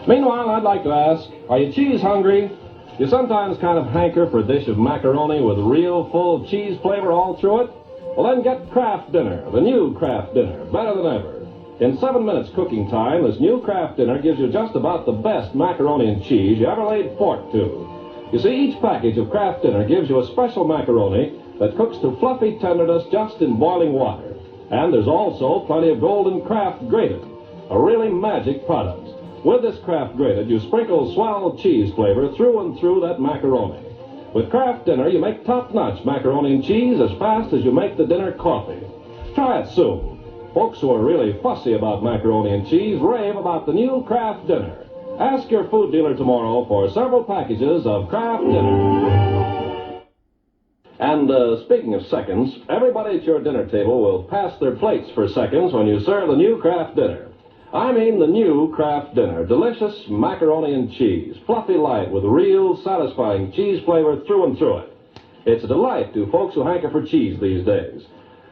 Meanwhile, I'd like to ask, are you cheese hungry? You sometimes kind of hanker for a dish of macaroni with real full cheese flavor all through it? Well, then get Kraft Dinner, the new Kraft Dinner, better than ever. In 7 minutes cooking time, this new Kraft Dinner gives you just about the best macaroni and cheese you ever laid fork to. You see, each package of Kraft Dinner gives you a special macaroni that cooks to fluffy tenderness just in boiling water. And there's also plenty of Golden Kraft Grated, a really magic product. With this Kraft Grated, you sprinkle swell cheese flavor through and through that macaroni. With Kraft Dinner, you make top-notch macaroni and cheese as fast as you make the dinner coffee. Try it soon. Folks who are really fussy about macaroni and cheese rave about the new Kraft Dinner. Ask your food dealer tomorrow for several packages of Kraft Dinner. And speaking of seconds, everybody at your dinner table will pass their plates for seconds when you serve the new Kraft Dinner. I mean the new Kraft Dinner. Delicious macaroni and cheese. Fluffy light with real satisfying cheese flavor through and through it. It's a delight to folks who hanker for cheese these days.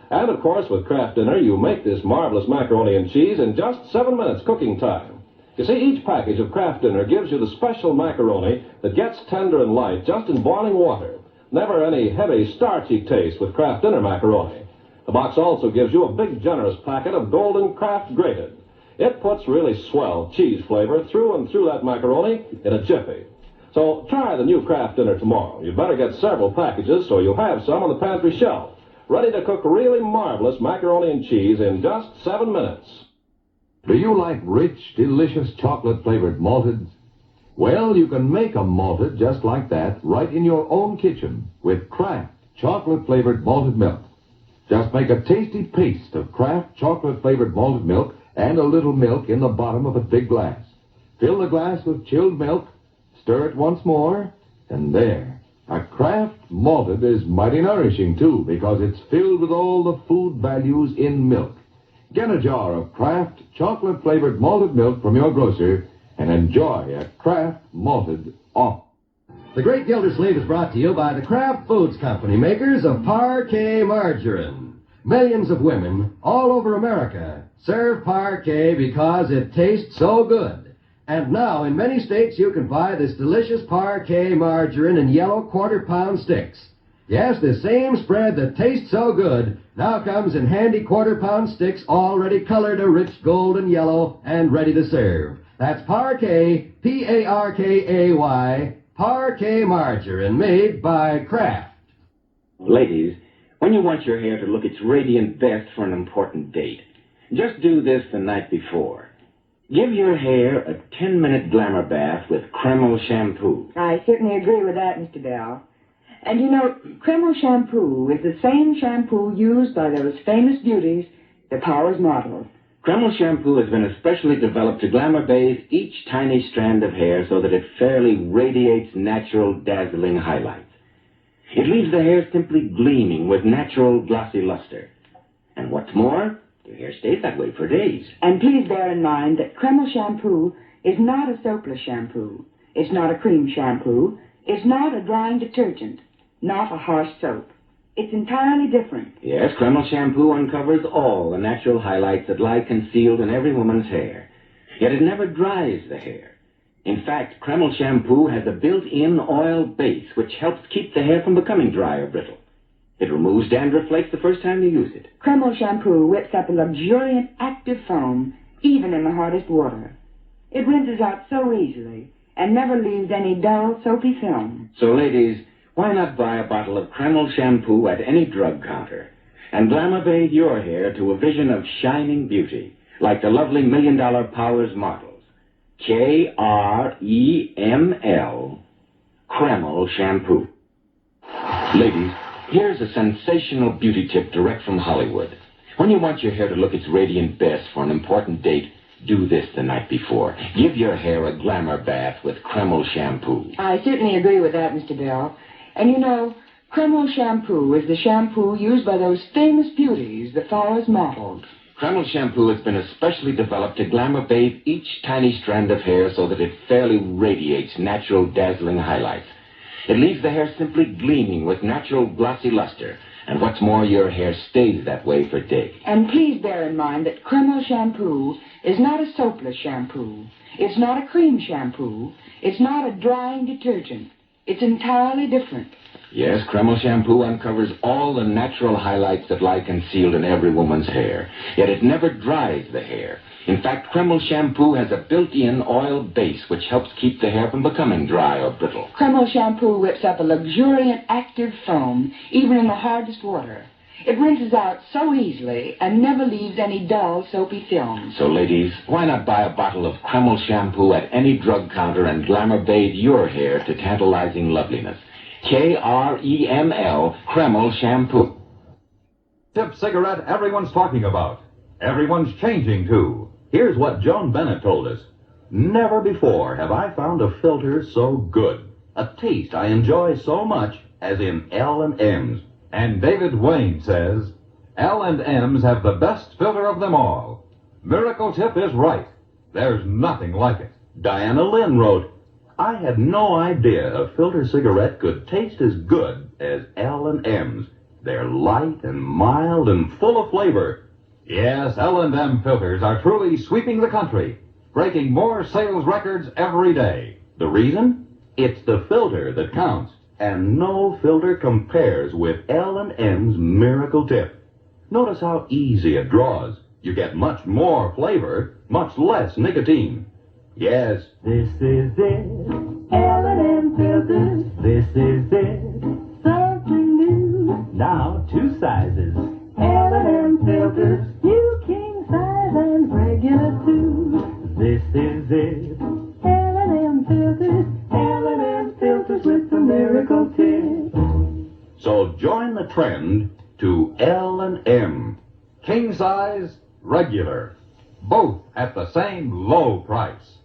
And, of course, with Kraft Dinner, you make this marvelous macaroni and cheese in just 7 minutes cooking time. You see, each package of Kraft Dinner gives you the special macaroni that gets tender and light just in boiling water. Never any heavy, starchy taste with Kraft Dinner macaroni. The box also gives you a big, generous packet of Golden Kraft Grated. It puts really swell cheese flavor through and through that macaroni in a jiffy. So try the new Kraft Dinner tomorrow. You'd better get several packages so you'll have some on the pantry shelf, ready to cook really marvelous macaroni and cheese in just 7 minutes. Do you like rich, delicious chocolate-flavored malteds? Well, you can make a malted just like that right in your own kitchen with Kraft chocolate-flavored malted milk. Just make a tasty paste of Kraft chocolate-flavored malted milk and a little milk in the bottom of a big glass. Fill the glass with chilled milk, stir it once more, and there. A Kraft malted is mighty nourishing, too, because it's filled with all the food values in milk. Get a jar of Kraft chocolate-flavored malted milk from your grocer and enjoy a Kraft malted off. The Great Gildersleeve is brought to you by the Kraft Foods Company, makers of Parquet margarine. Millions of women all over America serve Parquet because it tastes so good. And now, in many states, you can buy this delicious Parquet margarine in yellow quarter-pound sticks. Yes, the same spread that tastes so good now comes in handy quarter-pound sticks already colored a rich golden yellow and ready to serve. That's Parquet, P-A-R-K-A-Y, Parquet margarine made by Kraft. Ladies, when you want your hair to look its radiant best for an important date, just do this the night before. Give your hair a 10-minute glamour bath with Kreml shampoo. I certainly agree with that, Mr. Bell. And you know, Kreml shampoo is the same shampoo used by those famous beauties, the Powers models. Kreml shampoo has been especially developed to glamour bathe each tiny strand of hair so that it fairly radiates natural, dazzling highlights. It leaves the hair simply gleaming with natural, glossy luster. And what's more, your hair stays that way for days. And please bear in mind that Kreml shampoo is not a soapless shampoo. It's not a cream shampoo. It's not a drying detergent. Not a harsh soap. It's entirely different. Yes, Kreml shampoo uncovers all the natural highlights that lie concealed in every woman's hair. Yet it never dries the hair. In fact, Kreml shampoo has a built-in oil base which helps keep the hair from becoming dry or brittle. It removes dandruff flakes the first time you use it. Kreml shampoo whips up a luxuriant, active foam, even in the hardest water. It rinses out so easily and never leaves any dull, soapy film. So, ladies, why not buy a bottle of Kreml shampoo at any drug counter and glamour bathe your hair to a vision of shining beauty, like the lovely $1 Million Powers models. Kreml, Kreml shampoo. Ladies, here's a sensational beauty tip direct from Hollywood. When you want your hair to look its radiant best for an important date, do this the night before. Give your hair a glamour bath with Kreml shampoo. I certainly agree with that, Mr. Bell. And you know, Kreml shampoo is the shampoo used by those famous beauties, the Powers models. Kreml shampoo has been especially developed to glamour bathe each tiny strand of hair so that it fairly radiates natural, dazzling highlights. It leaves the hair simply gleaming with natural, glossy luster. And what's more, your hair stays that way for days. And please bear in mind that Kreml shampoo is not a soapless shampoo. It's not a cream shampoo. It's not a drying detergent. It's entirely different. Yes, Kreml shampoo uncovers all the natural highlights that lie concealed in every woman's hair. Yet it never dries the hair. In fact, Kreml shampoo has a built-in oil base which helps keep the hair from becoming dry or brittle. Kreml shampoo whips up a luxuriant active foam, even in the hardest water. It rinses out so easily and never leaves any dull, soapy films. So, ladies, why not buy a bottle of Kreml shampoo at any drug counter and glamour bathe your hair to tantalizing loveliness? Kreml, Kreml shampoo. Tip cigarette everyone's talking about. Everyone's changing to. Here's what Joan Bennett told us. Never before have I found a filter so good. A taste I enjoy so much as in L&M's. And David Wayne says, L&M's have the best filter of them all. Miracle Tip is right. There's nothing like it. Diana Lynn wrote, I had no idea a filter cigarette could taste as good as L&M's. They're light and mild and full of flavor. Yes, L&M filters are truly sweeping the country, breaking more sales records every day. The reason? It's the filter that counts. And no filter compares with L&M's Miracle Tip. Notice how easy it draws. You get much more flavor, much less nicotine. Yes, This is it, L&M filters. This is it, something new. Now 2 sizes, L&M filters. You king size and regular too. This is it, L&M filters. L&M filters with the Miracle Tip. so join the trend to L&M. King size, regular. Both at the same low price.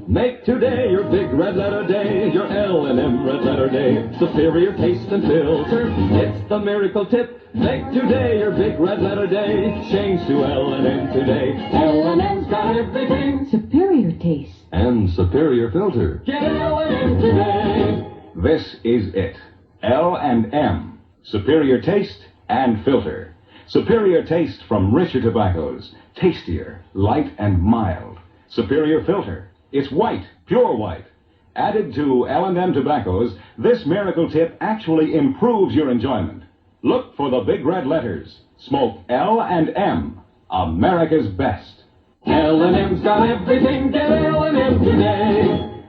Make today your big red letter day, your L&M red letter day. Superior taste and filter, it's the Miracle Tip. Make today your big red letter day. Change to L&M today. L&M's got everything. Superior taste. And superior filter. Get L&M today. This is it. L&M. Superior taste and filter. Superior taste from richer tobaccos. Tastier, light and mild. Superior filter. It's white, pure white. Added to L&M tobaccos, this Miracle Tip actually improves your enjoyment. Look for the big red letters. Smoke L&M, America's best. L&M's got everything. Get L&M today.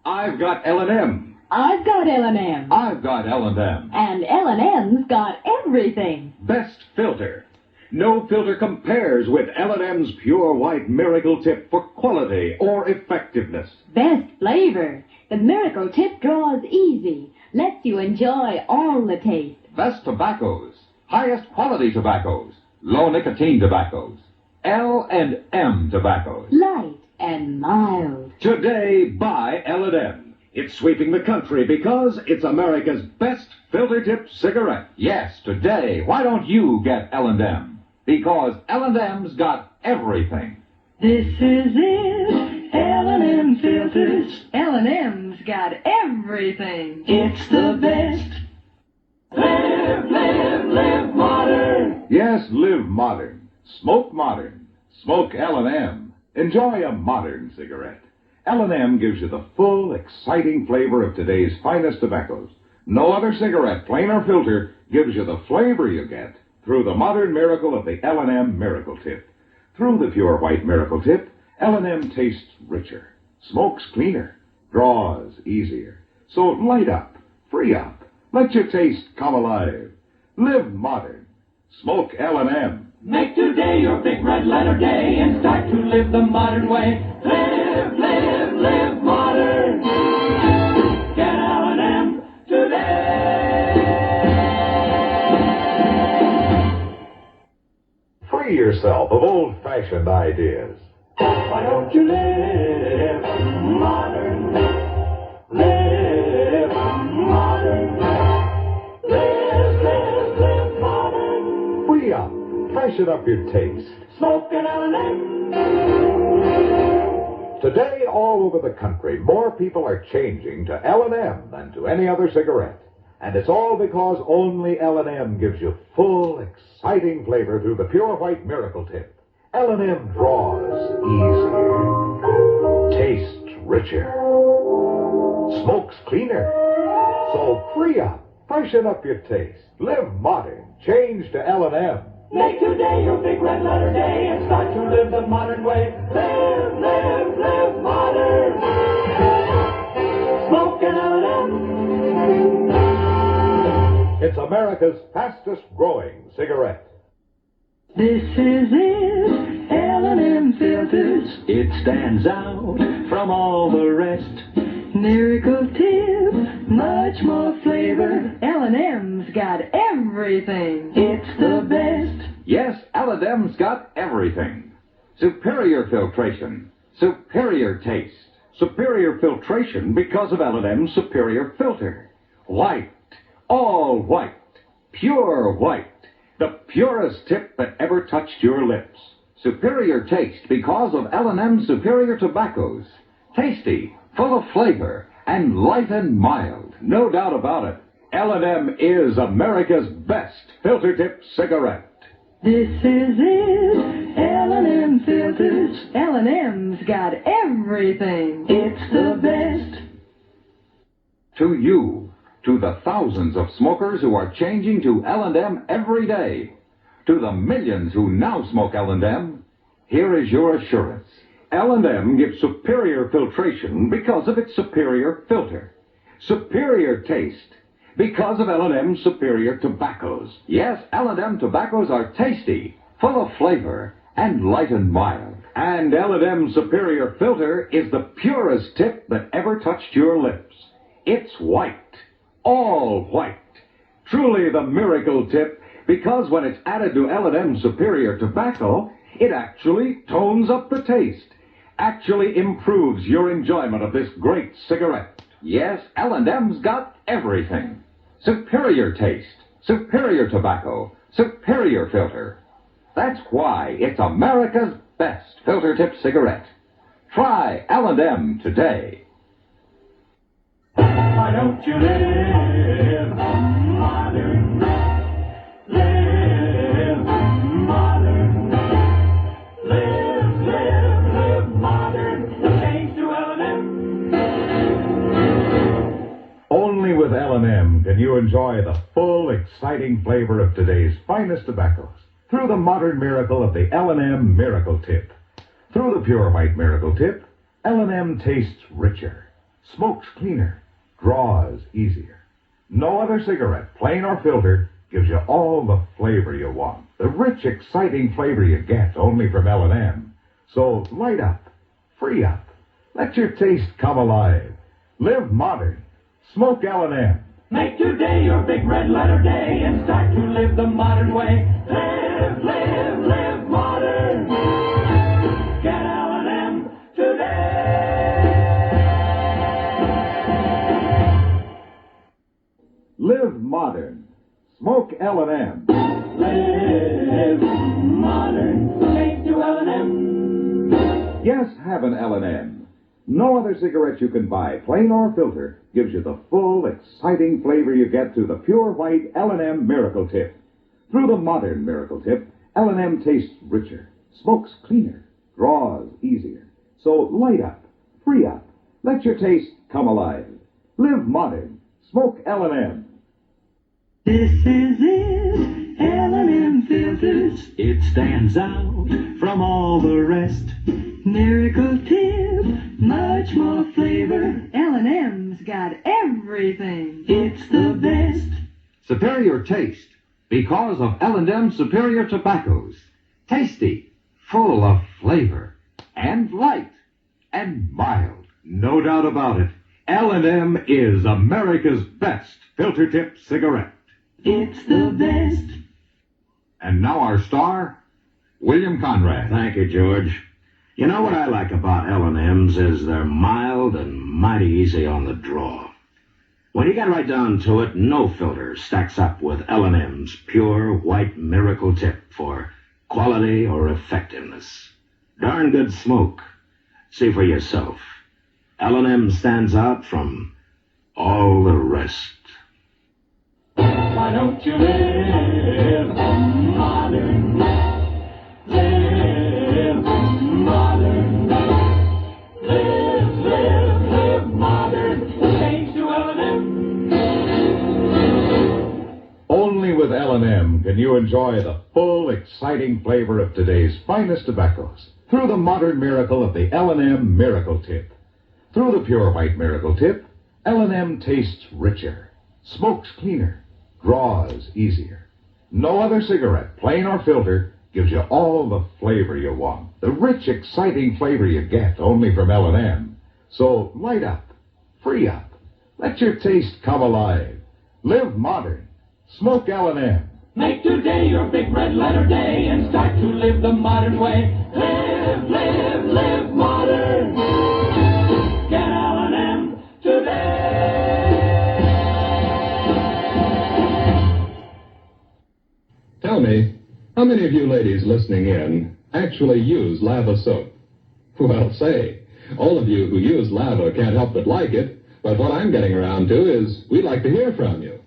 I've got L&M. I've got L&M. I've got L&M. And L&M's got everything. Best filter. No filter compares with L&M's Pure White Miracle Tip for quality or effectiveness. Best flavor. The Miracle Tip draws easy. Lets you enjoy all the taste. Best tobaccos. Highest quality tobaccos. Low nicotine tobaccos. L&M tobaccos. Light and mild. Today, buy L&M. It's sweeping the country because it's America's best filter tip cigarette. Yes, today. Why don't you get L&M? Because L&M's got everything. This is it, L&M filters. L&M's got everything. It's the best. Live modern. Yes, live modern. Smoke modern. Smoke L&M. Enjoy a modern cigarette. L&M gives you the full, exciting flavor of today's finest tobaccos. No other cigarette, plain or filter, gives you the flavor you get through the modern miracle of the L&M Miracle Tip. Through the Pure White Miracle Tip, L&M tastes richer, smokes cleaner, draws easier. So light up, free up, let your taste come alive. Live modern. Smoke L&M. Make today your big red letter day and start to live the modern way. Live modern. Get L&M today. Free yourself of old-fashioned ideas. Why don't you live modern? Live modern. Live modern. Free up. Freshen up your taste. Smoke an L&M. Today, all over the country, more people are changing to L&M than to any other cigarette. And it's all because only L&M gives you full, exciting flavor through the pure white Miracle Tip. L&M draws easier, tastes richer, smokes cleaner. So free up, freshen up your taste, live modern, change to L&M. Make today your big red letter day and start to live the modern way. Live, live, live modern. Smoke an L&M. It's America's fastest growing cigarette. This is it, L&M filters. It stands out from all the rest. Miracle Tip, much more flavor. L&M's got everything. It's the best. Yes, L&M's got everything. Superior filtration, superior taste, superior filtration because of L&M's superior filter. White, all white, pure white, the purest tip that ever touched your lips. Superior taste because of L&M's superior tobaccos. Tasty, full of flavor, and light and mild. No doubt about it. L&M is America's best filter tip cigarette. This is it, L&M filters. L&M's got everything. It's the best. To you, to the thousands of smokers who are changing to L&M every day, to the millions who now smoke L&M, here is your assurance. L&M gives superior filtration because of its superior filter. Superior taste because of L&M's superior tobaccos. Yes, L&M tobaccos are tasty, full of flavor, and light and mild. And L&M's superior filter is the purest tip that ever touched your lips. It's white, all white. Truly the miracle tip, because when it's added to L&M's superior tobacco, it actually tones up the taste. Actually improves your enjoyment of this great cigarette. Yes, L&M's got everything. Superior taste, superior tobacco, superior filter. That's why it's America's best filter tip cigarette. Try L&M today. Why don't you live modern? Live modern. Live, live, live modern. Change to L&M. Only with L&M can you enjoy the full, exciting flavor of today's finest tobaccos through the modern miracle of the L&M Miracle Tip. Through the pure white Miracle Tip, L&M tastes richer, smokes cleaner, draws easier. No other cigarette, plain or filtered, gives you all the flavor you want. The rich, exciting flavor you get only from L&M. So light up, free up, let your taste come alive. Live modern. Smoke L&M. Make today your big red letter day and start to live the modern way. Live, live, live modern. Get L&M today. Live modern. Smoke L&M. Live modern. Change to L&M. Yes, have an L&M. No other cigarette you can buy, plain or filter, gives you the full, exciting flavor you get through the pure white L&M Miracle Tip. Through the modern Miracle Tip, L&M tastes richer, smokes cleaner, draws easier. So light up, free up, let your taste come alive. Live modern. Smoke L&M. This is it, L&M filters. It stands out from all the rest. Miracle Tip, much more flavor. L&M's got everything. It's the best. Superior taste because of L&M superior tobaccos. Tasty, full of flavor, and light, and mild. No doubt about it. L&M is America's best filter tip cigarette. It's the best. And now our star, William Conrad. Thank you, George. You know what I like about L&M's is they're mild and mighty easy on the draw. When you get right down to it, no filter stacks up with L&M's pure white Miracle Tip for quality or effectiveness. Darn good smoke, See for yourself. L&M stands out from all the rest. Why don't you live modern? Live modern. Live modern. Change to L&M. Only with L&M can you enjoy the full, exciting flavor of today's finest tobaccos through the modern miracle of the L&M Miracle Tip. Through the pure white Miracle Tip, L&M tastes richer, smokes cleaner, draws easier. No other cigarette, plain or filter, gives you all the flavor you want. The rich, exciting flavor you get only from L&M. So light up, free up, let your taste come alive. Live modern. Smoke L&M. Make today your big red letter day and start to live the modern way. Live modern. Get L&M today. Tell me, how many of you ladies listening in actually use Lava soap? Well, say, all of you who use Lava can't help but like it, but what I'm getting around to is we'd like to hear from you.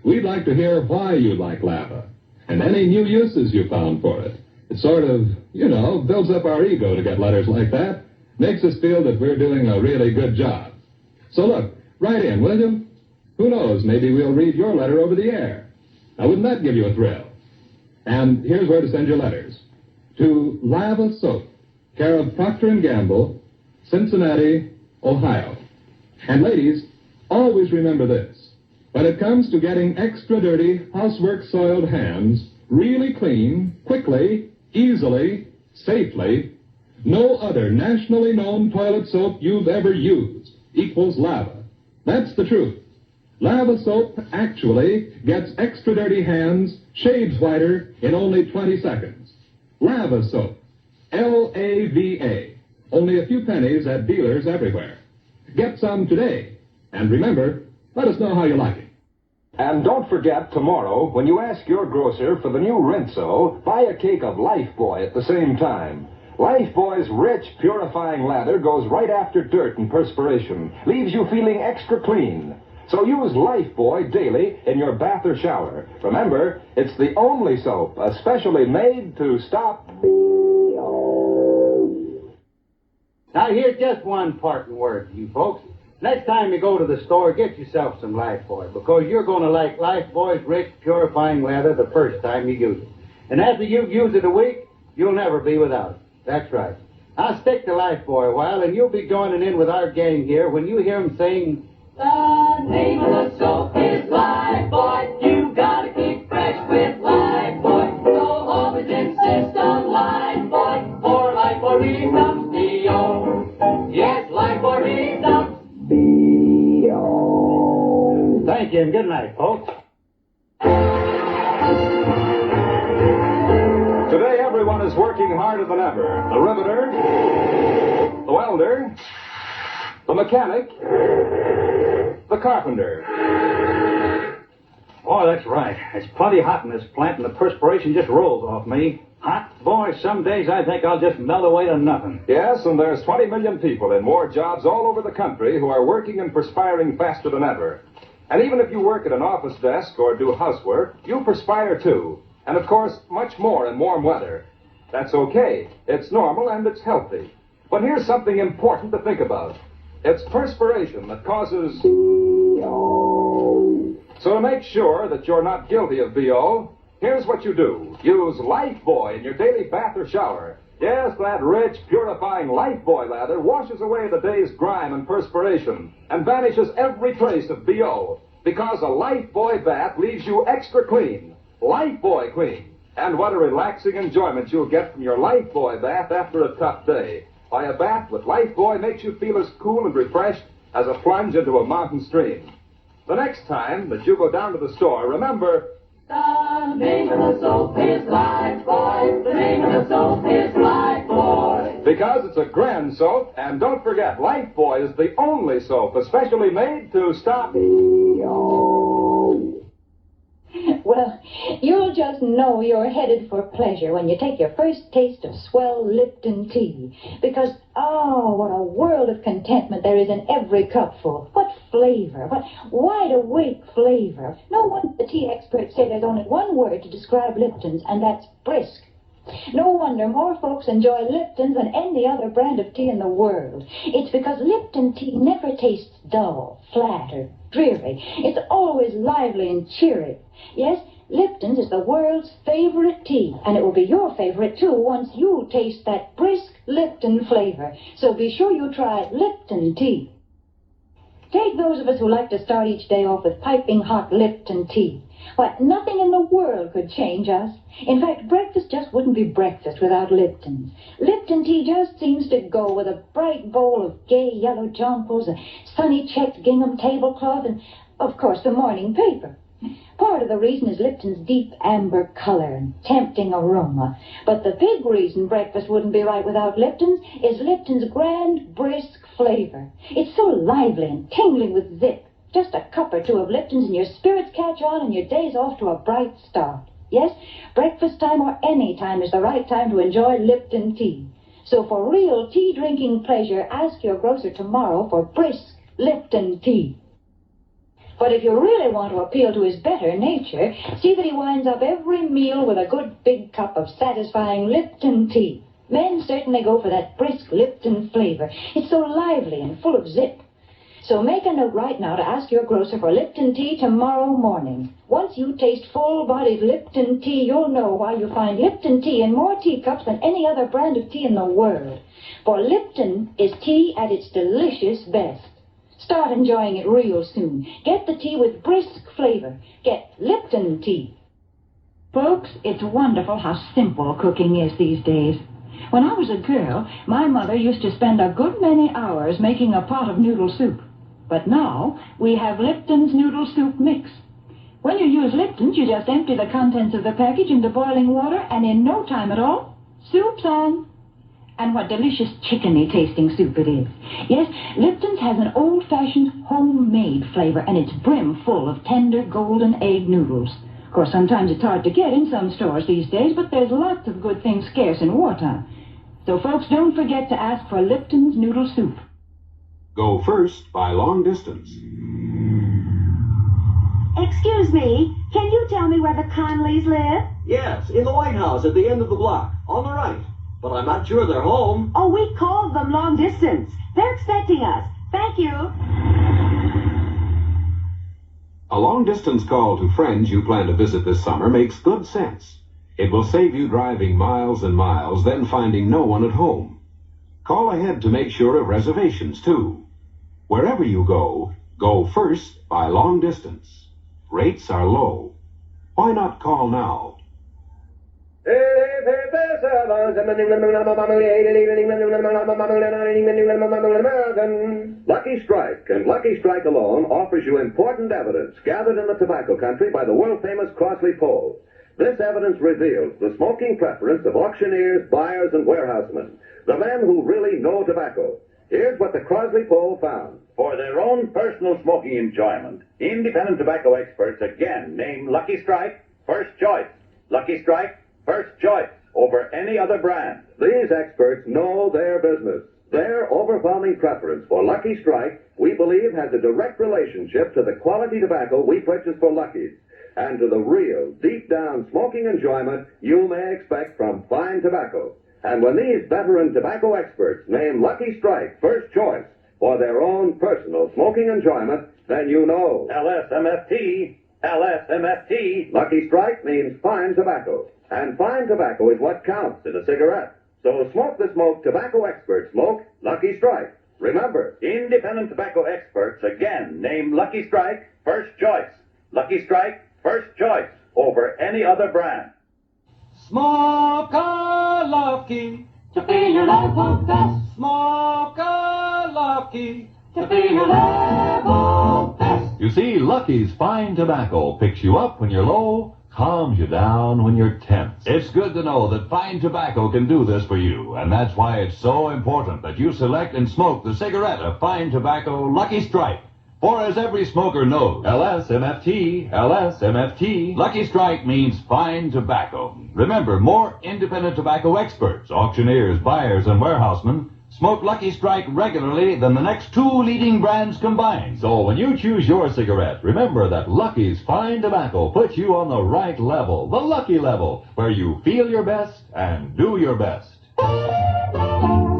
We'd like to hear why you like Lava, and any new uses you found for it. It sort of, builds up our ego to get letters like that. Makes us feel that we're doing a really good job. So look, write in, will you? Who knows, maybe we'll read your letter over the air. Now, wouldn't that give you a thrill? And here's where to send your letters. To Lava Soap, care of Procter & Gamble, Cincinnati, Ohio. And ladies, always remember this. When it comes to getting extra dirty, housework-soiled hands really clean, quickly, easily, safely, no other nationally known toilet soap you've ever used equals Lava. That's the truth. Lava soap actually gets extra dirty hands, shades whiter in only 20 seconds. Lava soap. L-A-V-A. Only a few pennies at dealers everywhere. Get some today. And remember, let us know how you like it. And don't forget, tomorrow, when you ask your grocer for the new Rinso, buy a cake of Lifebuoy at the same time. Lifebuoy's rich, purifying lather goes right after dirt and perspiration, leaves you feeling extra clean. So use Lifebuoy daily in your bath or shower. Remember, it's the only soap especially made to stop B.O. Now, here's just one parting word to you folks. Next time you go to the store, get yourself some Lifebuoy, because you're going to like Lifebuoy's rich, purifying lather the first time you use it. And after you've used it a week, you'll never be without it. That's right. Now stick to Lifebuoy a while, and you'll be joining in with our gang here when you hear them saying, "The name of the soap is Lifebuoy. You gotta keep fresh with Lifebuoy. So always insist on Lifebuoy. For Lifebuoy really comes B.O. Yes, Lifebuoy really comes B.O. Thank you, and good night, folks. Today, everyone is working harder than ever. The riveter, the welder, the mechanic, the carpenter. Oh, that's right. It's plenty hot in this plant, and the perspiration just rolls off me. Hot? Boy, some days I think I'll just melt away to nothing. Yes, and there's 20 million people in more jobs all over the country who are working and perspiring faster than ever. And even if you work at an office desk or do housework, you perspire too. And of course, much more in warm weather. That's okay. It's normal and it's healthy. But here's something important to think about. It's perspiration that causes BO. So to make sure that you're not guilty of BO, here's what you do. Use Lifebuoy in your daily bath or shower. Yes, that rich, purifying Lifebuoy lather washes away the day's grime and perspiration and banishes every trace of BO, because a Lifebuoy bath leaves you extra clean. Lifebuoy clean. And what a relaxing enjoyment you'll get from your Lifebuoy bath after a tough day. Why, a bath with Lifebuoy makes you feel as cool and refreshed as a plunge into a mountain stream. The next time that you go down to the store, remember, the name of the soap is Lifebuoy. The name of the soap is Lifebuoy. Because it's a grand soap, and don't forget, Lifebuoy is the only soap especially made to stop BO. Well, you'll just know you're headed for pleasure when you take your first taste of swell Lipton tea. Because, oh, what a world of contentment there is in every cupful. What flavor, what wide-awake flavor. No wonder the tea experts say there's only one word to describe Lipton's, and that's brisk. No wonder more folks enjoy Lipton's than any other brand of tea in the world. It's because Lipton tea never tastes dull, flat, or dreary. It's always lively and cheery. Yes, Lipton's is the world's favorite tea, and it will be your favorite, too, once you taste that brisk Lipton flavor. So be sure you try Lipton tea. Take those of us who like to start each day off with piping hot Lipton tea. Why, nothing in the world could change us. In fact, breakfast just wouldn't be breakfast without Lipton's. Lipton tea just seems to go with a bright bowl of gay yellow jonquils, a sunny checked gingham tablecloth, and, of course, the morning paper. Part of the reason is Lipton's deep amber color and tempting aroma. But the big reason breakfast wouldn't be right without Lipton's is Lipton's grand, brisk flavor. It's so lively and tingling with zip. Just a cup or two of Lipton's and your spirits catch on and your day's off to a bright start. Yes, breakfast time or any time is the right time to enjoy Lipton tea. So for real tea-drinking pleasure, ask your grocer tomorrow for brisk Lipton tea. But if you really want to appeal to his better nature, see that he winds up every meal with a good big cup of satisfying Lipton tea. Men certainly go for that brisk Lipton flavor. It's so lively and full of zip. So make a note right now to ask your grocer for Lipton tea tomorrow morning. Once you taste full-bodied Lipton tea, you'll know why you find Lipton tea in more teacups than any other brand of tea in the world. For Lipton is tea at its delicious best. Start enjoying it real soon. Get the tea with brisk flavor. Get Lipton tea. Folks, it's wonderful how simple cooking is these days. When I was a girl, my mother used to spend a good many hours making a pot of noodle soup. But now, we have Lipton's noodle soup mix. When you use Lipton's, you just empty the contents of the package into boiling water, and in no time at all, soup's on. And what delicious chickeny tasting soup it is. Yes, Lipton's has an old-fashioned homemade flavor, and it's brim full of tender golden egg noodles. Of course, sometimes it's hard to get in some stores these days, but there's lots of good things scarce in wartime. So, folks, don't forget to ask for Lipton's noodle soup. Go first by long distance. Excuse me, can you tell me where the Conleys live? Yes, in the White House at the end of the block, on the right. But I'm not sure they're home. Oh, we called them long distance. They're expecting us. Thank you. A long-distance call to friends you plan to visit this summer makes good sense. It will save you driving miles and miles, then finding no one at home. Call ahead to make sure of reservations, too. Wherever you go, go first by long distance. Rates are low. Why not call now? Lucky Strike, and Lucky Strike alone, offers you important evidence gathered in the tobacco country by the world-famous Crosley poll. This evidence reveals the smoking preference of auctioneers, buyers, and warehousemen, the men who really know tobacco. Here's what the Crosley poll found. For their own personal smoking enjoyment, independent tobacco experts again name Lucky Strike first choice. Lucky Strike first choice over any other brand. These experts know their business. Their overwhelming preference for Lucky Strike, we believe, has a direct relationship to the quality tobacco we purchase for Lucky's, and to the real, deep-down smoking enjoyment you may expect from fine tobacco. And when these veteran tobacco experts name Lucky Strike first choice for their own personal smoking enjoyment, then you know. LSMFT, LSMFT. Lucky Strike means fine tobacco, and fine tobacco is what counts in a cigarette. So smoke the smoke tobacco experts smoke Lucky Strike. Remember, independent tobacco experts again name Lucky Strike first choice. Lucky Strike first choice over any other brand. Smoke a Lucky to feel your level best. Smoke a Lucky to feel your level best. You see, Lucky's fine tobacco picks you up when you're low, calms you down when you're tense. It's good to know that fine tobacco can do this for you, and that's why it's so important that you select and smoke the cigarette of fine tobacco Lucky Strike. For as every smoker knows, LSMFT, LSMFT, Lucky Strike means fine tobacco. Remember, more independent tobacco experts, auctioneers, buyers, and warehousemen smoke Lucky Strike regularly than the next two leading brands combined. So when you choose your cigarette, remember that Lucky's fine tobacco puts you on the right level, the Lucky level, where you feel your best and do your best.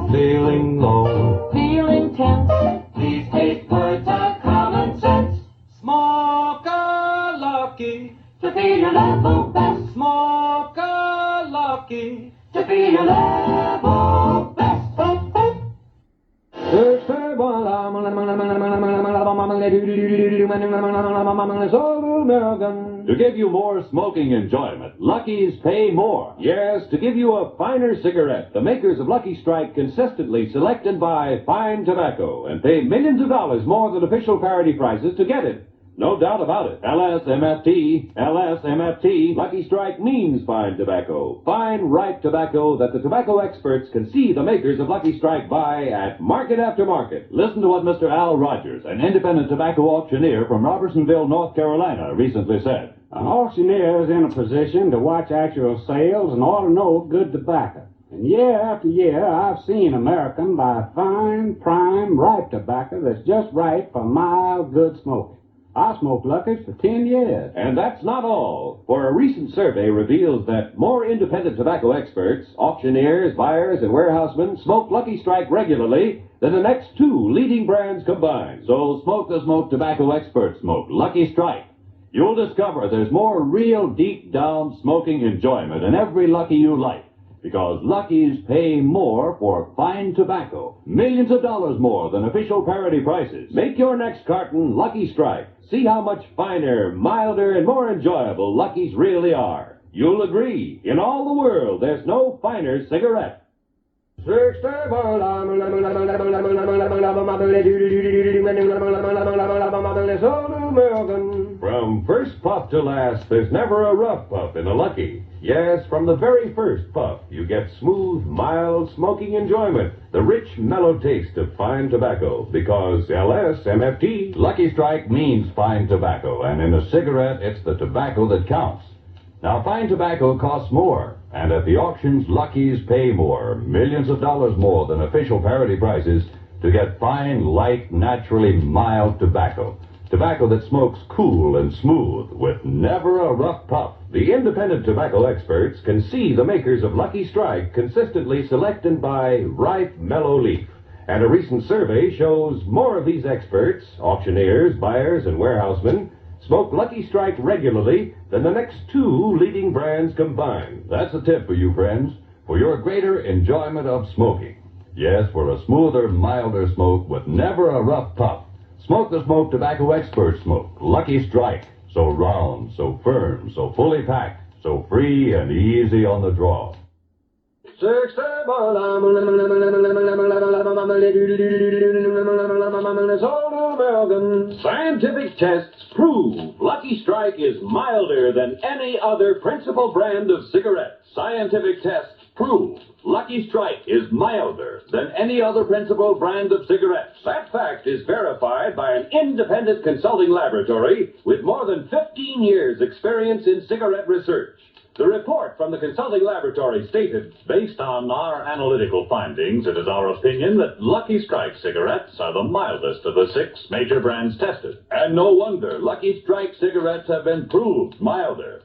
Feeling low, feeling tense. These 8 words are common sense. Smoke a Lucky to feel your level best. Smoke a Lucky to feel your level best. To give you more smoking enjoyment, Lucky's pay more. Yes, to give you a finer cigarette, the makers of Lucky Strike consistently select and buy fine tobacco and pay millions of dollars more than official parity prices to get it. No doubt about it. LSMFT, LSMFT, Lucky Strike means fine tobacco. Fine, ripe tobacco that the tobacco experts can see the makers of Lucky Strike buy at market after market. Listen to what Mr. Al Rogers, an independent tobacco auctioneer from Robertsonville, North Carolina, recently said. An auctioneer is in a position to watch actual sales and ought to know good tobacco. And year after year, I've seen American buy fine, prime, ripe tobacco that's just right for mild, good smoking. I smoked Lucky's for 10 years. And that's not all. For a recent survey reveals that more independent tobacco experts, auctioneers, buyers, and warehousemen smoke Lucky Strike regularly than the next two leading brands combined. So smoke the smoke tobacco experts smoke Lucky Strike. You'll discover there's more real deep down smoking enjoyment in every Lucky you like. Because Lucky's pay more for fine tobacco. Millions of dollars more than official parity prices. Make your next carton Lucky Strike. See how much finer, milder, and more enjoyable Lucky's really are. You'll agree, in all the world, there's no finer cigarette. From first puff to last, there's never a rough puff in a Lucky. Yes, from the very first puff, you get smooth, mild, smoking enjoyment, the rich, mellow taste of fine tobacco, because LSMFT, Lucky Strike means fine tobacco, and in a cigarette, it's the tobacco that counts. Now, fine tobacco costs more, and at the auctions, Lucky's pay more, millions of dollars more than official parity prices, to get fine, light, naturally mild tobacco. Tobacco that smokes cool and smooth, with never a rough puff. The independent tobacco experts can see the makers of Lucky Strike consistently select and buy ripe, mellow leaf. And a recent survey shows more of these experts, auctioneers, buyers, and warehousemen, smoke Lucky Strike regularly than the next two leading brands combined. That's a tip for you, friends, for your greater enjoyment of smoking. Yes, for a smoother, milder smoke with never a rough puff. Smoke the smoke tobacco experts smoke. Lucky Strike. So round, so firm, so fully packed, so free and easy on the draw. Scientific tests prove Lucky Strike is milder than any other principal brand of cigarettes. Scientific tests prove Lucky Strike is milder than any other principal brand of cigarettes. That fact is verified by an independent consulting laboratory with more than 15 years' experience in cigarette research. The report from the consulting laboratory stated, based on our analytical findings, it is our opinion that Lucky Strike cigarettes are the mildest of the 6 major brands tested. And no wonder, Lucky Strike cigarettes have been proved milder.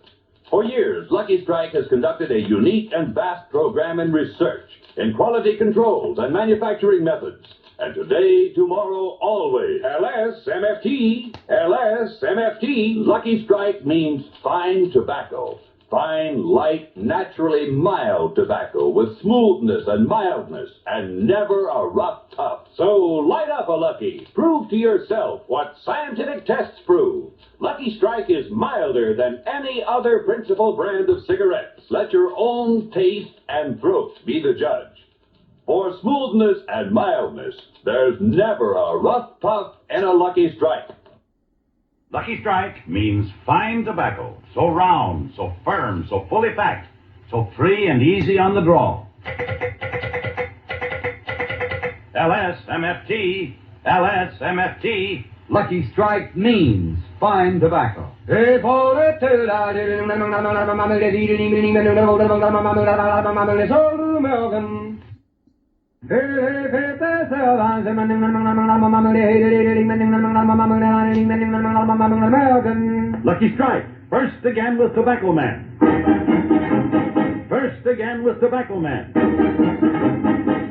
For years, Lucky Strike has conducted a unique and vast program in research, in quality controls and manufacturing methods. And today, tomorrow, always, LSMFT, LSMFT. Lucky Strike means fine tobacco. Fine, light, naturally mild tobacco with smoothness and mildness and never a rough puff. So light up a Lucky. Prove to yourself what scientific tests prove. Lucky Strike is milder than any other principal brand of cigarettes. Let your own taste and throat be the judge. For smoothness and mildness, there's never a rough puff in a Lucky Strike. Lucky Strike means fine tobacco, so round, so firm, so fully packed, so free and easy on the draw. LSMFT, LSMFT, Lucky Strike means fine tobacco. Lucky Strike, first again with Tobacco Man. First again with Tobacco Man.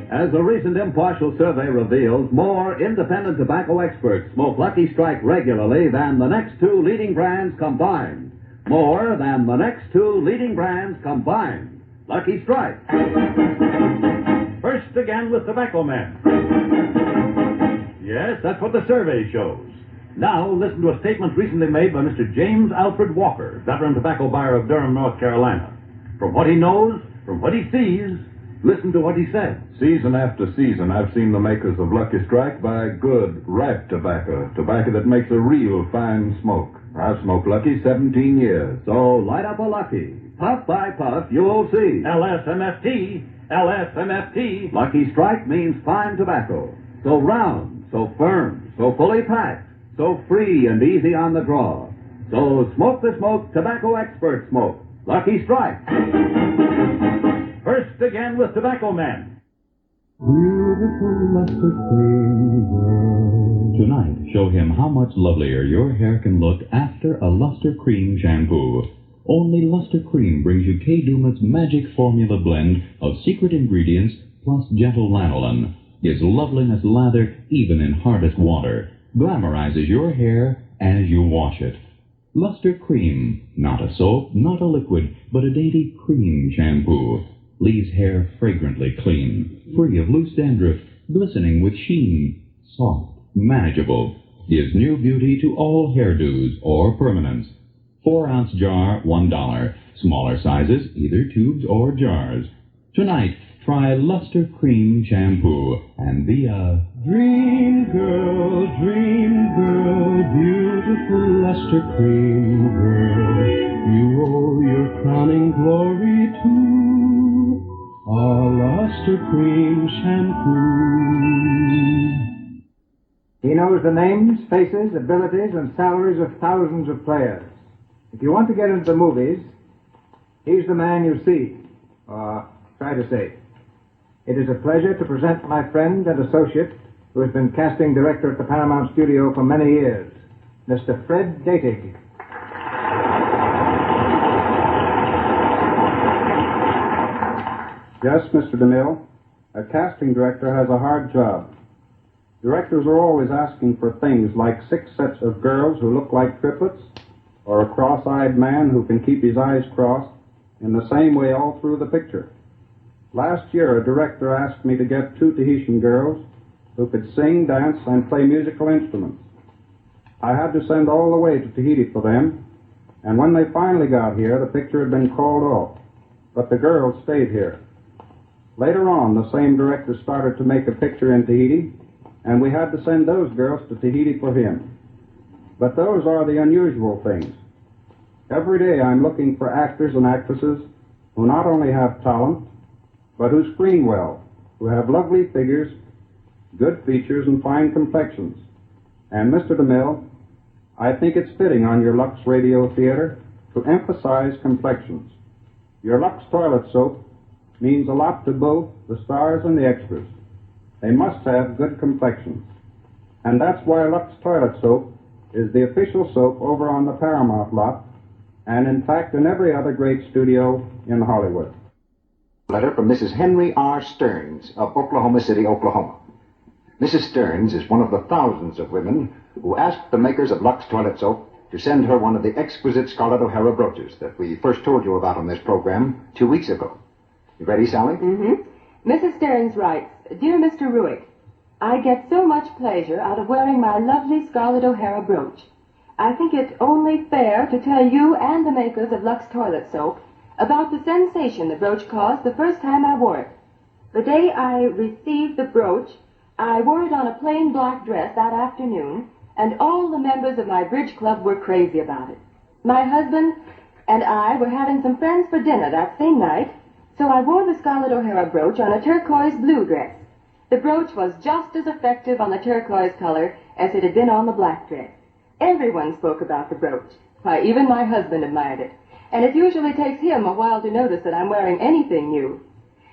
As a recent impartial survey reveals, more independent tobacco experts smoke Lucky Strike regularly than the next two leading brands combined. More than the next two leading brands combined. Lucky Strike. First again with Tobacco Man. Yes, that's what the survey shows. Now, listen to a statement recently made by Mr. James Alfred Walker, veteran tobacco buyer of Durham, North Carolina. From what he knows, from what he sees, listen to what he said. Season after season, I've seen the makers of Lucky Strike buy good, ripe tobacco. Tobacco that makes a real fine smoke. I've smoked Lucky 17 years. So light up a Lucky. Puff by puff, you'll see. LSMFT. LSMFT. Lucky Strike means fine tobacco. So round, so firm, so fully packed, so free and easy on the draw. So smoke the smoke tobacco expert smoke. Lucky Strike. First again with Tobacco Man. Beautiful Luster Cream Girl. Tonight, show him how much lovelier your hair can look after a Luster Cream shampoo. Only Luster Cream brings you Kay Daumit's magic formula blend of secret ingredients plus gentle lanolin. Gives loveliness lather even in hardest water. Glamorizes your hair as you wash it. Luster Cream, not a soap, not a liquid, but a dainty cream shampoo. Leaves hair fragrantly clean, free of loose dandruff, glistening with sheen, soft, manageable. Gives new beauty to all hairdos or permanents. 4-ounce jar, $1. Smaller sizes, either tubes or jars. Tonight, try Luster Cream Shampoo and be a dream girl, beautiful Luster Cream girl. You owe your crowning glory to a Luster Cream Shampoo. He knows the names, faces, abilities, and salaries of thousands of players. If you want to get into the movies, he's the man you see. Try to say. It is a pleasure to present my friend and associate, who has been casting director at the Paramount Studio for many years, Mr. Fred Datig. Yes, Mr. DeMille. A casting director has a hard job. Directors are always asking for things like 6 sets of girls who look like triplets, or a cross-eyed man who can keep his eyes crossed in the same way all through the picture. Last year, a director asked me to get 2 Tahitian girls who could sing, dance, and play musical instruments. I had to send all the way to Tahiti for them, and when they finally got here, the picture had been called off, but the girls stayed here. Later on, the same director started to make a picture in Tahiti, and we had to send those girls to Tahiti for him. But those are the unusual things. Every day I'm looking for actors and actresses who not only have talent, but who screen well, who have lovely figures, good features, and fine complexions. And Mr. DeMille, I think it's fitting on your Lux Radio Theater to emphasize complexions. Your Lux toilet soap means a lot to both the stars and the extras. They must have good complexions. And that's why Lux toilet soap is the official soap over on the Paramount lot, and in fact in every other great studio in Hollywood. Letter from Mrs. Henry R. Stearns of Oklahoma City, Oklahoma. Mrs. Stearns is one of the thousands of women who asked the makers of Lux toilet soap to send her one of the exquisite Scarlett O'Hara brooches that we first told you about on this program 2 weeks ago. You ready, Sally? Mm-hmm. Mrs. Stearns writes, Dear Mr. Ruick, I get so much pleasure out of wearing my lovely Scarlett O'Hara brooch. I think it only fair to tell you and the makers of Lux toilet soap about the sensation the brooch caused the first time I wore it. The day I received the brooch, I wore it on a plain black dress that afternoon, and all the members of my bridge club were crazy about it. My husband and I were having some friends for dinner that same night, so I wore the Scarlett O'Hara brooch on a turquoise blue dress. The brooch was just as effective on the turquoise color as it had been on the black dress. Everyone spoke about the brooch. Why, even my husband admired it. And it usually takes him a while to notice that I'm wearing anything new.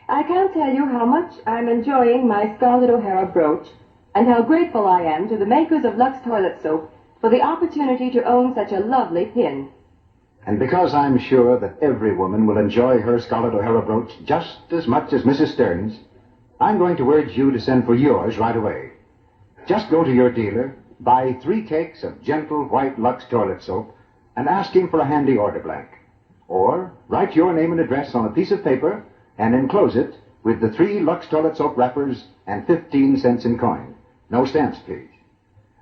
I can't tell you how much I'm enjoying my Scarlett O'Hara brooch, and how grateful I am to the makers of Lux Toilet Soap for the opportunity to own such a lovely pin. And because I'm sure that every woman will enjoy her Scarlett O'Hara brooch just as much as Mrs. Stearns, I'm going to urge you to send for yours right away. Just go to your dealer, buy 3 cakes of gentle white Lux Toilet Soap, and ask him for a handy order blank. Or write your name and address on a piece of paper and enclose it with the 3 Lux Toilet Soap wrappers and 15 cents in coin. No stamps, please.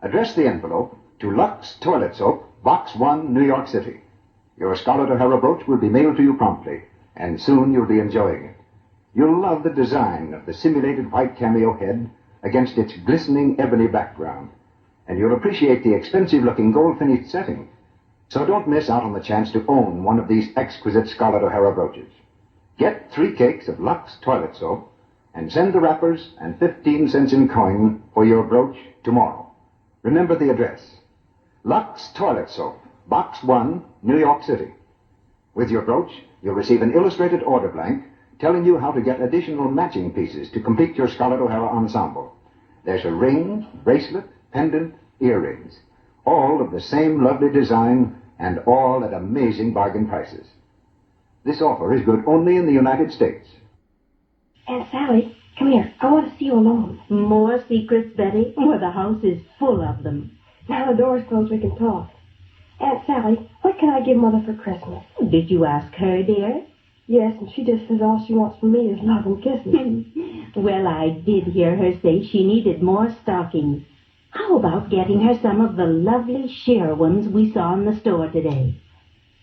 Address the envelope to Lux Toilet Soap, Box 1, New York City. Your Scarlett O'Hara brooch will be mailed to you promptly, and soon you'll be enjoying it. You'll love the design of the simulated white cameo head against its glistening ebony background, and you'll appreciate the expensive-looking gold-finished setting. So don't miss out on the chance to own one of these exquisite Scarlett O'Hara brooches. Get 3 cakes of Lux Toilet Soap and send the wrappers and 15 cents in coin for your brooch tomorrow. Remember the address. Lux Toilet Soap, Box 1, New York City. With your brooch, you'll receive an illustrated order blank telling you how to get additional matching pieces to complete your Scarlett O'Hara ensemble. There's a ring, bracelet, pendant, earrings, all of the same lovely design and all at amazing bargain prices. This offer is good only in the United States. Aunt Sally, come here. I want to see you alone. More secrets, Betty? Well, the house is full of them. Now the door's closed, we can talk. Aunt Sally, what can I give Mother for Christmas? Did you ask her, dear? Yes, and she just says all she wants from me is love and kisses. Well, I did hear her say she needed more stockings. How about getting her some of the lovely sheer ones we saw in the store today?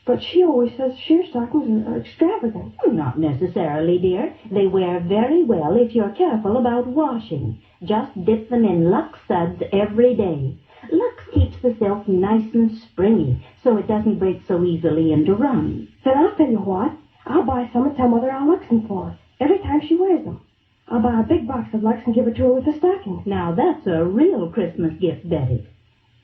But she always says sheer stockings are extravagant. Not necessarily, dear. They wear very well if you're careful about washing. Just dip them in Lux suds every day. Lux keeps the silk nice and springy, so it doesn't break so easily into runs. Then I'll tell you what. I'll buy some and tell Mother I'll Lux them for her every time she wears them. I'll buy a big box of Lux and give it to her with the stockings. Now that's a real Christmas gift, Betty.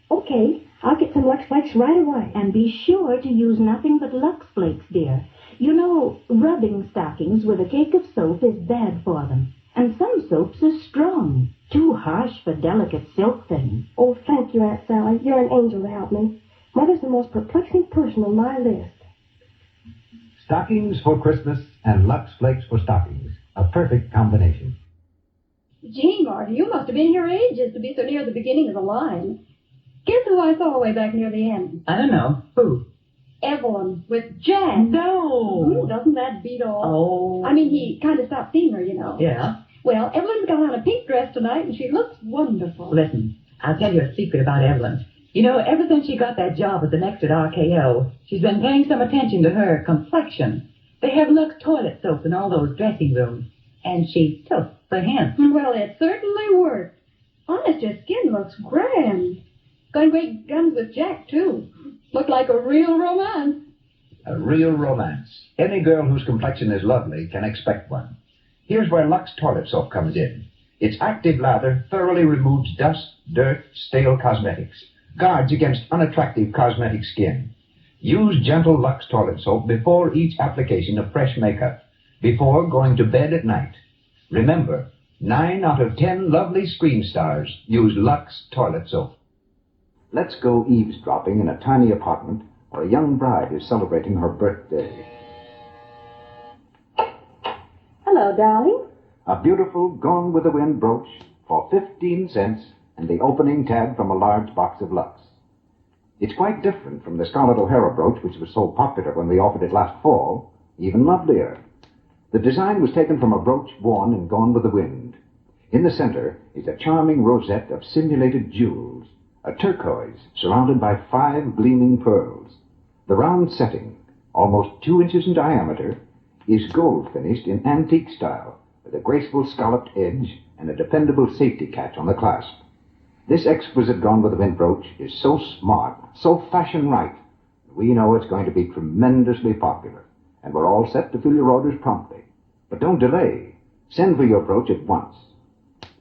Okay, I'll get some Lux Flakes right away. And be sure to use nothing but Lux Flakes, dear. You know, rubbing stockings with a cake of soap is bad for them. And some soaps are strong, too harsh for delicate silk things. Oh, thank you, Aunt Sally. You're an angel to help me. Mother's the most perplexing person on my list. Stockings for Christmas and Lux Flakes for stockings. A perfect combination. Gee, Marty, you must have been your age just to be so near the beginning of the line. Guess who I saw way back near the end? I don't know. Who? Evelyn with Jack. No. Doesn't that beat all? Oh. I mean, he kind of stopped seeing her, you know. Yeah? Well, Evelyn's got on a pink dress tonight, and she looks wonderful. Listen, I'll tell you a secret about Evelyn. You know, ever since she got that job as an extra at RKO, she's been paying some attention to her complexion. They have Lux toilet soap in all those dressing rooms, and she took the hint. Well, it certainly worked. Honest, your skin looks grand. Going great guns with Jack, too. Looked like a real romance. A real romance. Any girl whose complexion is lovely can expect one. Here's where Lux Toilet Soap comes in. Its active lather thoroughly removes dust, dirt, stale cosmetics, guards against unattractive cosmetic skin. Use gentle Lux Toilet Soap before each application of fresh makeup, before going to bed at night. Remember, 9 out of 10 lovely screen stars use Lux Toilet Soap. Let's go eavesdropping in a tiny apartment where a young bride is celebrating her birthday. Hello, darling. A beautiful Gone with the Wind brooch for 15 cents and the opening tag from a large box of Lux. It's quite different from the Scarlett O'Hara brooch, which was so popular when we offered it last fall, even lovelier. The design was taken from a brooch worn in Gone with the Wind. In the center is a charming rosette of simulated jewels, a turquoise surrounded by 5 gleaming pearls. The round setting, almost 2 inches in diameter, is gold finished in antique style, with a graceful scalloped edge and a dependable safety catch on the clasp. This exquisite Gone with the Wind brooch is so smart, so fashion-right, we know it's going to be tremendously popular, and we're all set to fill your orders promptly. But don't delay. Send for your brooch at once.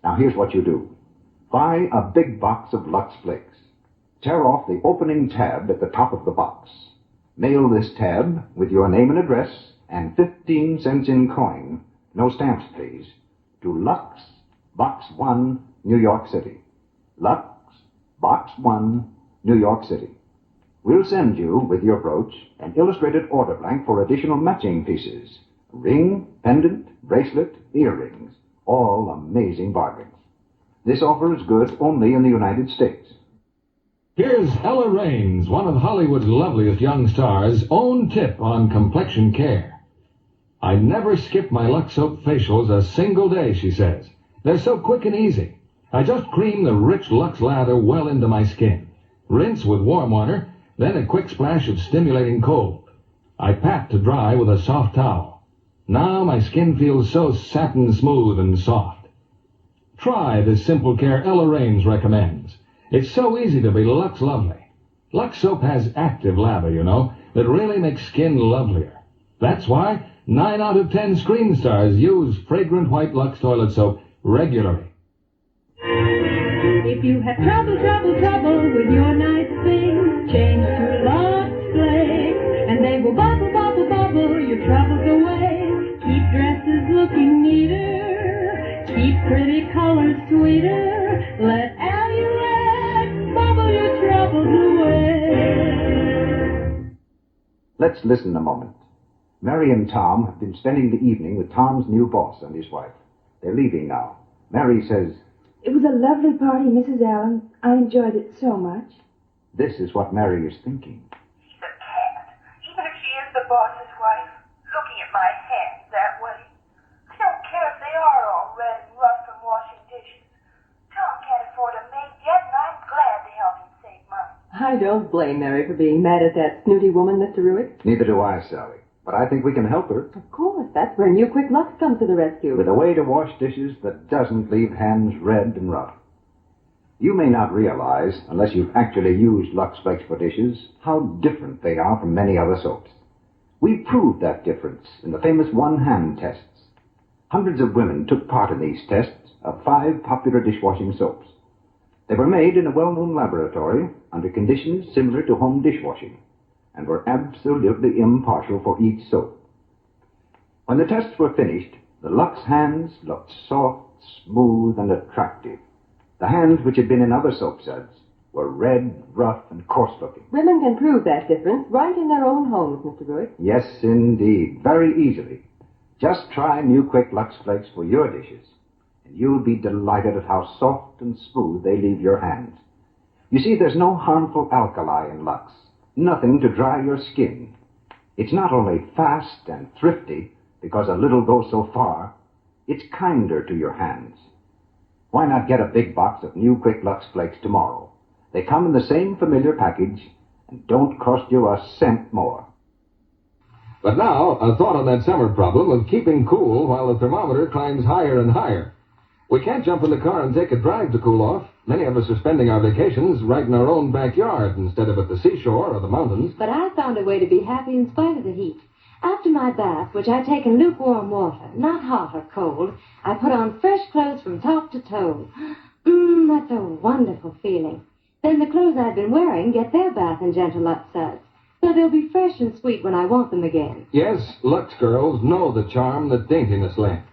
Now here's what you do. Buy a big box of Lux Flakes. Tear off the opening tab at the top of the box. Mail this tab with your name and address and 15 cents in coin, no stamps please, to Lux, Box 1, New York City. Lux, Box 1, New York City. We'll send you, with your brooch, an illustrated order blank for additional matching pieces. Ring, pendant, bracelet, earrings. All amazing bargains. This offer is good only in the United States. Here's Ella Raines, one of Hollywood's loveliest young stars, own tip on complexion care. I never skip my Lux Soap facials a single day, she says. They're so quick and easy. I just cream the rich Lux lather well into my skin. Rinse with warm water, then a quick splash of stimulating cold. I pat to dry with a soft towel. Now my skin feels so satin smooth and soft. Try this simple care Ella Raines recommends. It's so easy to be Lux lovely. Lux Soap has active lather, you know, that really makes skin lovelier. That's why 9 out of 10 screen stars use fragrant white Lux toilet soap regularly. If you have trouble with your nice things, change to Lux Flakes, and they will bubble your troubles away. Keep dresses looking neater, keep pretty colors sweeter. Let Alurex bubble your troubles away. Let's listen a moment. Mary and Tom have been spending the evening with Tom's new boss and his wife. They're leaving now. Mary says, "It was a lovely party, Mrs. Allen. I enjoyed it so much." this is what Mary is thinking. Even if she is the boss's wife, looking at my hands that way. I don't care if they are all red and rough from washing dishes. Tom can't afford a maid yet, and I'm glad to help him save money. I don't blame Mary for being mad at that snooty woman, Mr. Ruick. Neither do I, Sally. But I think we can help her. Of course, that's where New Quick Lux comes to the rescue. With a way to wash dishes that doesn't leave hands red and rough. You may not realize, unless you've actually used Lux Flakes for dishes, how different they are from many other soaps. We proved that difference in the famous one-hand tests. Hundreds of women took part in these tests of 5 popular dishwashing soaps. They were made in a well-known laboratory under conditions similar to home dishwashing, and were absolutely impartial for each soap. When the tests were finished, the Lux hands looked soft, smooth, and attractive. The hands which had been in other soap suds were red, rough, and coarse-looking. Women can prove that difference right in their own homes, Mr. Ruick. Yes, indeed. Very easily. Just try New Quick Lux Flakes for your dishes, and you'll be delighted at how soft and smooth they leave your hands. You see, there's no harmful alkali in Lux. Nothing to dry your skin. It's not only fast and thrifty, because a little goes so far, it's kinder to your hands. Why not get a big box of New Quick Lux Flakes tomorrow? They come in the same familiar package and don't cost you a cent more. But now, a thought on that summer problem of keeping cool while the thermometer climbs higher and higher. We can't jump in the car and take a drive to cool off. Many of us are spending our vacations right in our own backyard instead of at the seashore or the mountains. But I found a way to be happy in spite of the heat. After my bath, which I take in lukewarm water, not hot or cold, I put on fresh clothes from top to toe. That's a wonderful feeling. Then the clothes I've been wearing get their bath in gentle Lux suds, so they'll be fresh and sweet when I want them again. Yes, Lux girls know the charm that daintiness lends.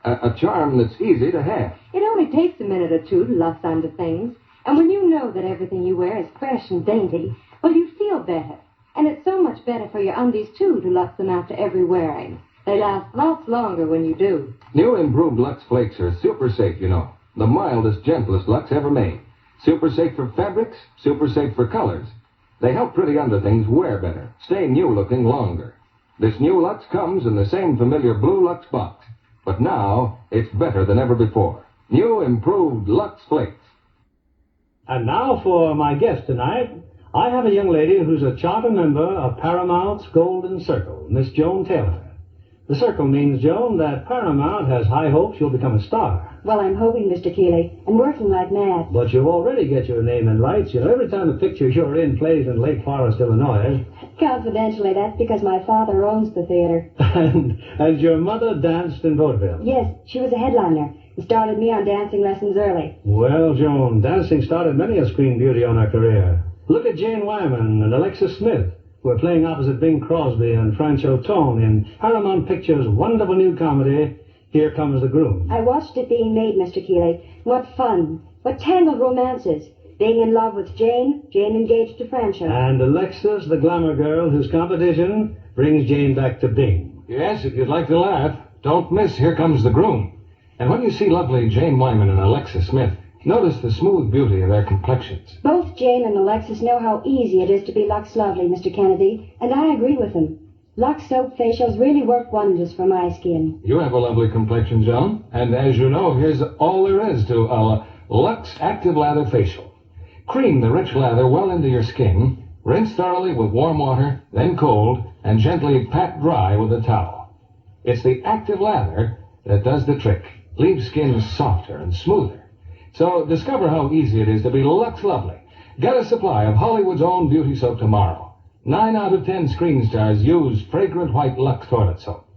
A charm that's easy to have. It only takes a minute or two to lux under things, and when you know that everything you wear is fresh and dainty, well, you feel better. And it's so much better for your undies, too, to lux them after every wearing. They last lots longer when you do. New improved Lux Flakes are super safe, you know. The mildest, gentlest Lux ever made. Super safe for fabrics, super safe for colors. They help pretty underthings wear better, stay new-looking longer. This new Lux comes in the same familiar blue Lux box. But now, it's better than ever before. New improved Lux Flakes. And now for my guest tonight. I have a young lady who's a charter member of Paramount's Golden Circle, Miss Joan Taylor. The circle means, Joan, that Paramount has high hopes you'll become a star. Well, I'm hoping, Mr. Keeley, and working like mad. But you already get your name in lights. You know, every time a picture you're in plays in Lake Forest, Illinois. Confidentially, that's because my father owns the theater. And your mother danced in vaudeville. Yes, she was a headliner. and started me on dancing lessons early. Well, Joan, dancing started many a screen beauty on her career. Look at Jane Wyman and Alexis Smith, who are playing opposite Bing Crosby and Francho Tone in Paramount Pictures' wonderful new comedy, Here Comes the Groom. I watched it being made, Mr. Keeley. What fun. What tangled romances. Being in love with Jane, Jane engaged to Francho. And Alexis, the glamour girl, whose competition brings Jane back to Bing. Yes, if you'd like to laugh, don't miss Here Comes the Groom. And when you see lovely Jane Wyman and Alexis Smith, notice the smooth beauty of their complexions. Both Jane and Alexis know how easy it is to be Lux Lovely, Mr. Kennedy, and I agree with them. Lux Soap facials really work wonders for my skin. You have a lovely complexion, Joan, and as you know, here's all there is to a Lux Active Lather Facial. Cream the rich lather well into your skin, rinse thoroughly with warm water, then cold, and gently pat dry with a towel. It's the active lather that does the trick, leaves skin softer and smoother. So discover how easy it is to be Lux Lovely. Get a supply of Hollywood's own beauty soap tomorrow. 9 out of 10 screen stars use fragrant white Lux toilet soap.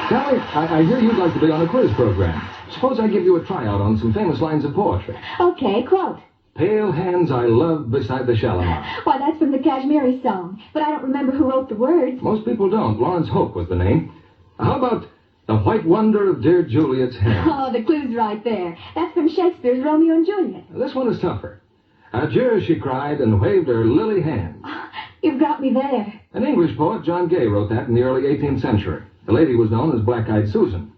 Sally, I hear you'd like to be on a quiz program. Suppose I give you a tryout on some famous lines of poetry. Okay, quote. Pale hands I love beside the Shalimar. Why, that's from the Kashmiri song, but I don't remember who wrote the words. Most people don't. Lawrence Hope was the name. How about the white wonder of dear Juliet's hand? Oh, the clue's right there. That's from Shakespeare's Romeo and Juliet. This one is tougher. Adieu, she cried, and waved her lily hand. You've got me there. An English poet, John Gay, wrote that in the early 18th century. The lady was known as Black-Eyed Susan.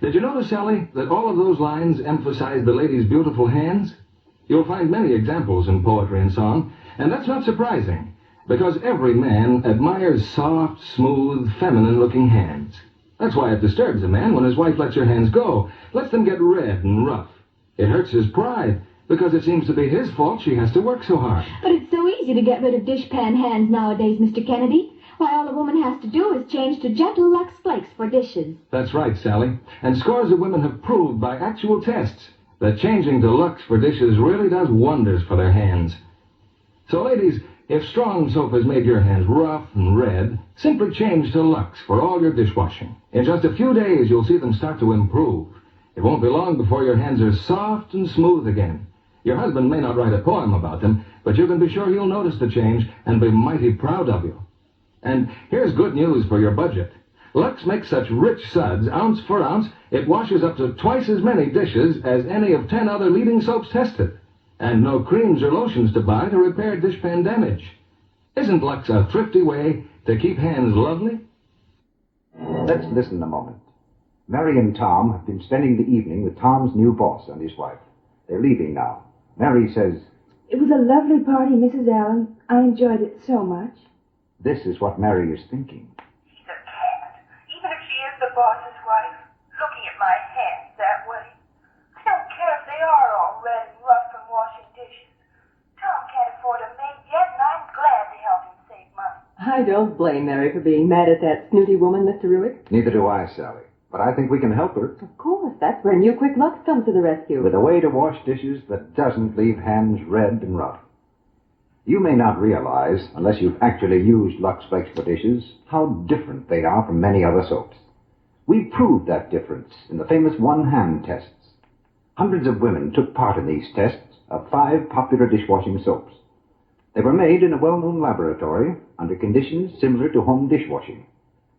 Did you notice, Sally, that all of those lines emphasize the lady's beautiful hands? You'll find many examples in poetry and song, and that's not surprising, because every man admires soft, smooth, feminine-looking hands. That's why it disturbs a man when his wife lets her hands go, lets them get red and rough. It hurts his pride, because it seems to be his fault she has to work so hard. But it's so easy to get rid of dishpan hands nowadays, Mr. Kennedy. Why, all a woman has to do is change to gentle Lux Flakes for dishes. That's right, Sally. And scores of women have proved by actual tests that changing to Lux for dishes really does wonders for their hands. So, ladies, if strong soap has made your hands rough and red, simply change to Lux for all your dishwashing. In just a few days, you'll see them start to improve. It won't be long before your hands are soft and smooth again. Your husband may not write a poem about them, but you can be sure he'll notice the change and be mighty proud of you. And here's good news for your budget. Lux makes such rich suds, ounce for ounce, it washes up to twice as many dishes as any of 10 other leading soaps tested. And no creams or lotions to buy to repair dishpan damage. Isn't Lux a thrifty way to keep hands lovely? Let's listen a moment. Mary and Tom have been spending the evening with Tom's new boss and his wife. They're leaving now. Mary says, It was a lovely party, Mrs. Allen. I enjoyed it so much. This is what Mary is thinking. She's a cat. Even if she is the boss's wife, looking at my hands that way. I don't care if they are all red and rough from washing dishes. Tom can't afford a maid yet, and I'm glad to help him save money. I don't blame Mary for being mad at that snooty woman, Mr. Ruick. Neither do I, Sally. But I think we can help her. Of course, that's where New Quick Lux comes to the rescue. With a way to wash dishes that doesn't leave hands red and rough. You may not realize, unless you've actually used Lux Flakes for dishes, how different they are from many other soaps. We've proved that difference in the famous one-hand tests. Hundreds of women took part in these tests of 5 popular dishwashing soaps. They were made in a well-known laboratory under conditions similar to home dishwashing,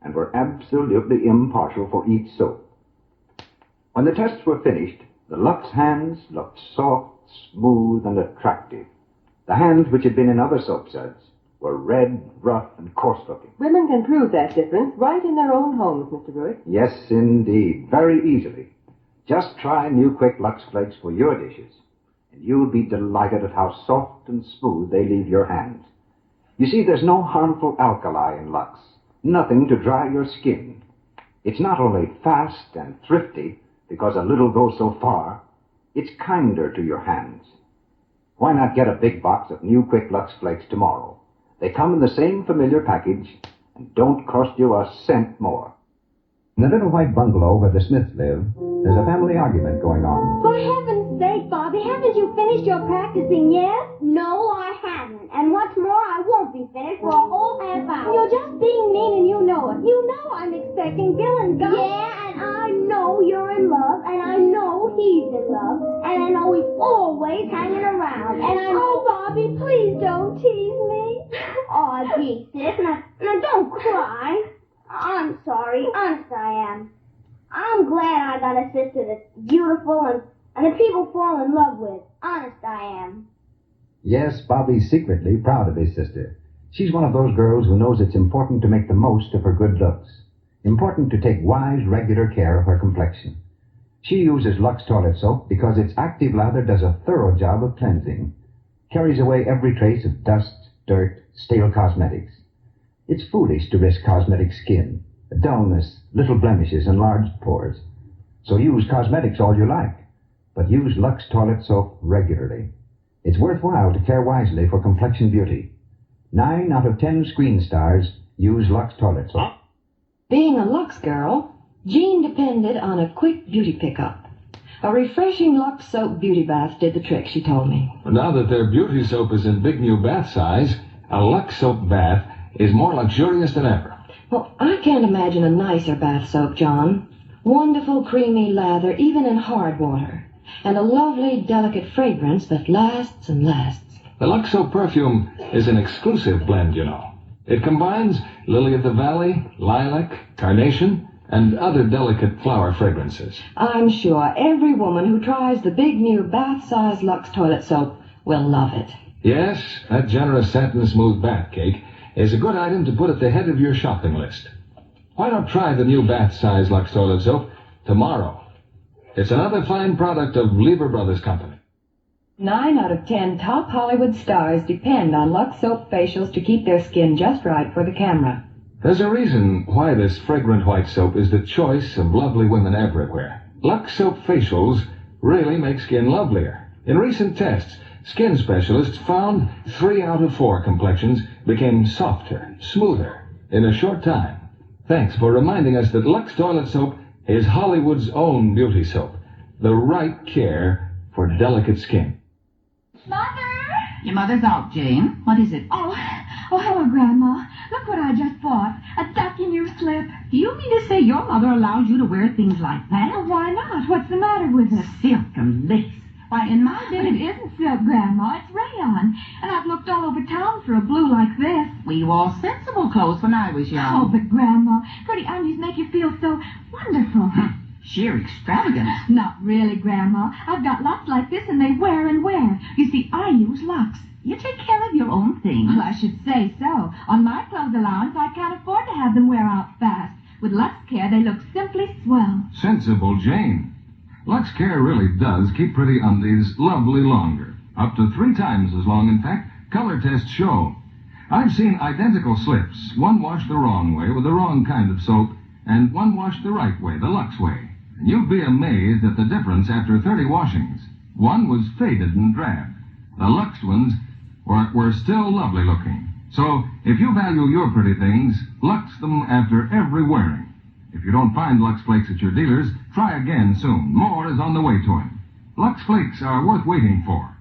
and were absolutely impartial for each soap. When the tests were finished, the Lux hands looked soft, smooth, and attractive. The hands which had been in other soap suds were red, rough, and coarse-looking. Women can prove that difference right in their own homes, Mr. Ruick. Yes, indeed. Very easily. Just try New Quick Lux Flakes for your dishes, and you'll be delighted at how soft and smooth they leave your hands. You see, there's no harmful alkali in Lux. Nothing to dry your skin. It's not only fast and thrifty, because a little goes so far, it's kinder to your hands. Why not get a big box of New Quick Lux Flakes tomorrow? They come in the same familiar package and don't cost you a cent more. In the little white bungalow where the Smiths live, there's a family argument going on. For heaven's sake, Bobby, haven't you finished your practicing yet? No, I haven't. And what's more, I won't be finished for a whole half hour. You're just being mean and you know it. You know I'm expecting Bill and Gus. Yeah, and I know you're in love, and I know he's in love, and I know he's always hanging around, and I know... Oh, Bobby, please don't tease me. Oh, gee, sis, now don't cry. I'm sorry, honest I am. I'm glad I got a sister that's beautiful and that people fall in love with. Honest I am. Yes, Bobby's secretly proud of his sister. She's one of those girls who knows it's important to make the most of her good looks. Important to take wise, regular care of her complexion. She uses Lux toilet soap because its active lather does a thorough job of cleansing. Carries away every trace of dust, dirt, stale cosmetics. It's foolish to risk cosmetic skin, dullness, little blemishes, and large pores. So use cosmetics all you like, but use Lux toilet soap regularly. It's worthwhile to care wisely for complexion beauty. 9 out of 10 screen stars use Lux toilet soap. Being a Lux girl, Jean depended on a quick beauty pickup. A refreshing Lux soap beauty bath did the trick, she told me. Now that their beauty soap is in big new bath size, a Lux soap bath is more luxurious than ever. Well, I can't imagine a nicer bath soap, John. Wonderful creamy lather, even in hard water. And a lovely, delicate fragrance that lasts and lasts. The Lux soap perfume is an exclusive blend, you know. It combines lily of the valley, lilac, carnation, and other delicate flower fragrances. I'm sure every woman who tries the big new bath-size Lux toilet soap will love it. Yes, that generous satin smooth bath cake is a good item to put at the head of your shopping list. Why not try the new bath-size Lux toilet soap tomorrow? It's another fine product of Lever Brothers Company. 9 out of 10 top Hollywood stars depend on Lux soap facials to keep their skin just right for the camera. There's a reason why this fragrant white soap is the choice of lovely women everywhere. Lux soap facials really make skin lovelier. In recent tests, skin specialists found 3 out of 4 complexions became softer, smoother in a short time. Thanks for reminding us that Lux toilet soap is Hollywood's own beauty soap. The right care for delicate skin. Mother! Your mother's out, Jane. What is it? Oh, hello, Grandma. Look what I just bought. A ducky new slip. Do you mean to say your mother allows you to wear things like that? Well, why not? What's the matter with it? Silk and lace. Why, in my day... But it isn't silk, Grandma. It's rayon. And I've looked all over town for a blue like this. We wore sensible clothes when I was young. Oh, but Grandma, pretty onions make you feel so wonderful. Sheer extravagance. Not really, Grandma. I've got lots like this and they wear and wear. You see, I use Lux. You take care of your own things. Well, I should say so. On my clothes allowance, I can't afford to have them wear out fast. With Lux Care, they look simply swell. Sensible Jane. Lux Care really does keep pretty undies lovely longer. Up to 3 times as long, in fact, color tests show. I've seen identical slips, one washed the wrong way with the wrong kind of soap, and one washed the right way, the Lux way. And you'd be amazed at the difference after 30 washings. One was faded and drab. The Lux ones were still lovely looking. So, if you value your pretty things, Lux them after every wearing. If you don't find Lux Flakes at your dealers, try again soon. More is on the way to him. Lux Flakes are worth waiting for.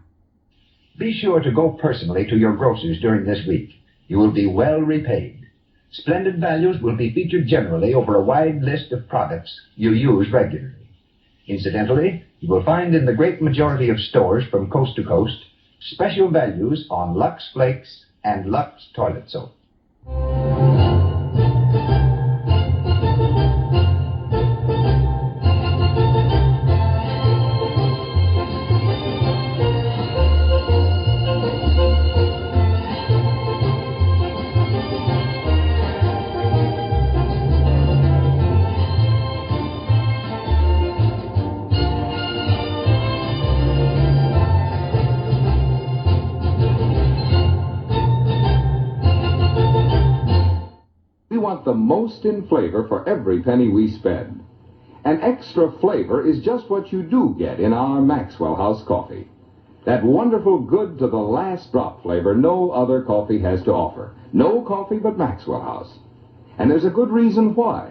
Be sure to go personally to your grocers during this week. You will be well repaid. Splendid values will be featured generally over a wide list of products you use regularly. Incidentally, you will find in the great majority of stores from coast to coast special values on Lux Flakes and Lux Toilet Soap. The most in flavor for every penny we spend. And extra flavor is just what you do get in our Maxwell House coffee. That wonderful good to the last drop flavor no other coffee has to offer. No coffee but Maxwell House. And there's a good reason why.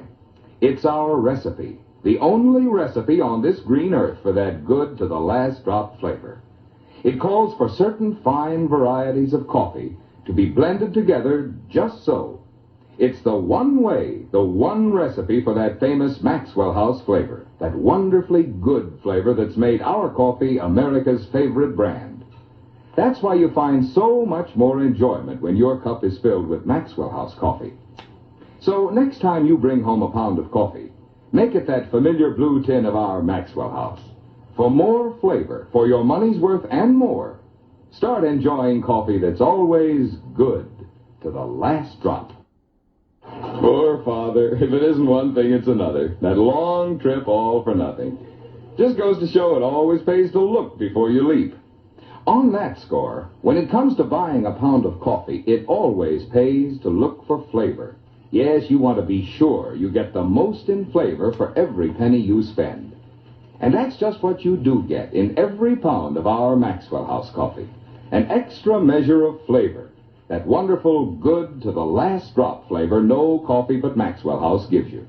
It's our recipe. The only recipe on this green earth for that good to the last drop flavor. It calls for certain fine varieties of coffee to be blended together just so. It's the one way, the one recipe for that famous Maxwell House flavor, that wonderfully good flavor that's made our coffee America's favorite brand. That's why you find so much more enjoyment when your cup is filled with Maxwell House coffee. So next time you bring home a pound of coffee, make it that familiar blue tin of our Maxwell House. For more flavor, for your money's worth and more, start enjoying coffee that's always good to the last drop. Poor father. If it isn't one thing, it's another. That long trip all for nothing. Just goes to show it always pays to look before you leap. On that score, when it comes to buying a pound of coffee, it always pays to look for flavor. Yes, you want to be sure you get the most in flavor for every penny you spend. And that's just what you do get in every pound of our Maxwell House coffee. An extra measure of flavor. That wonderful, good to the last drop flavor no coffee but Maxwell House gives you.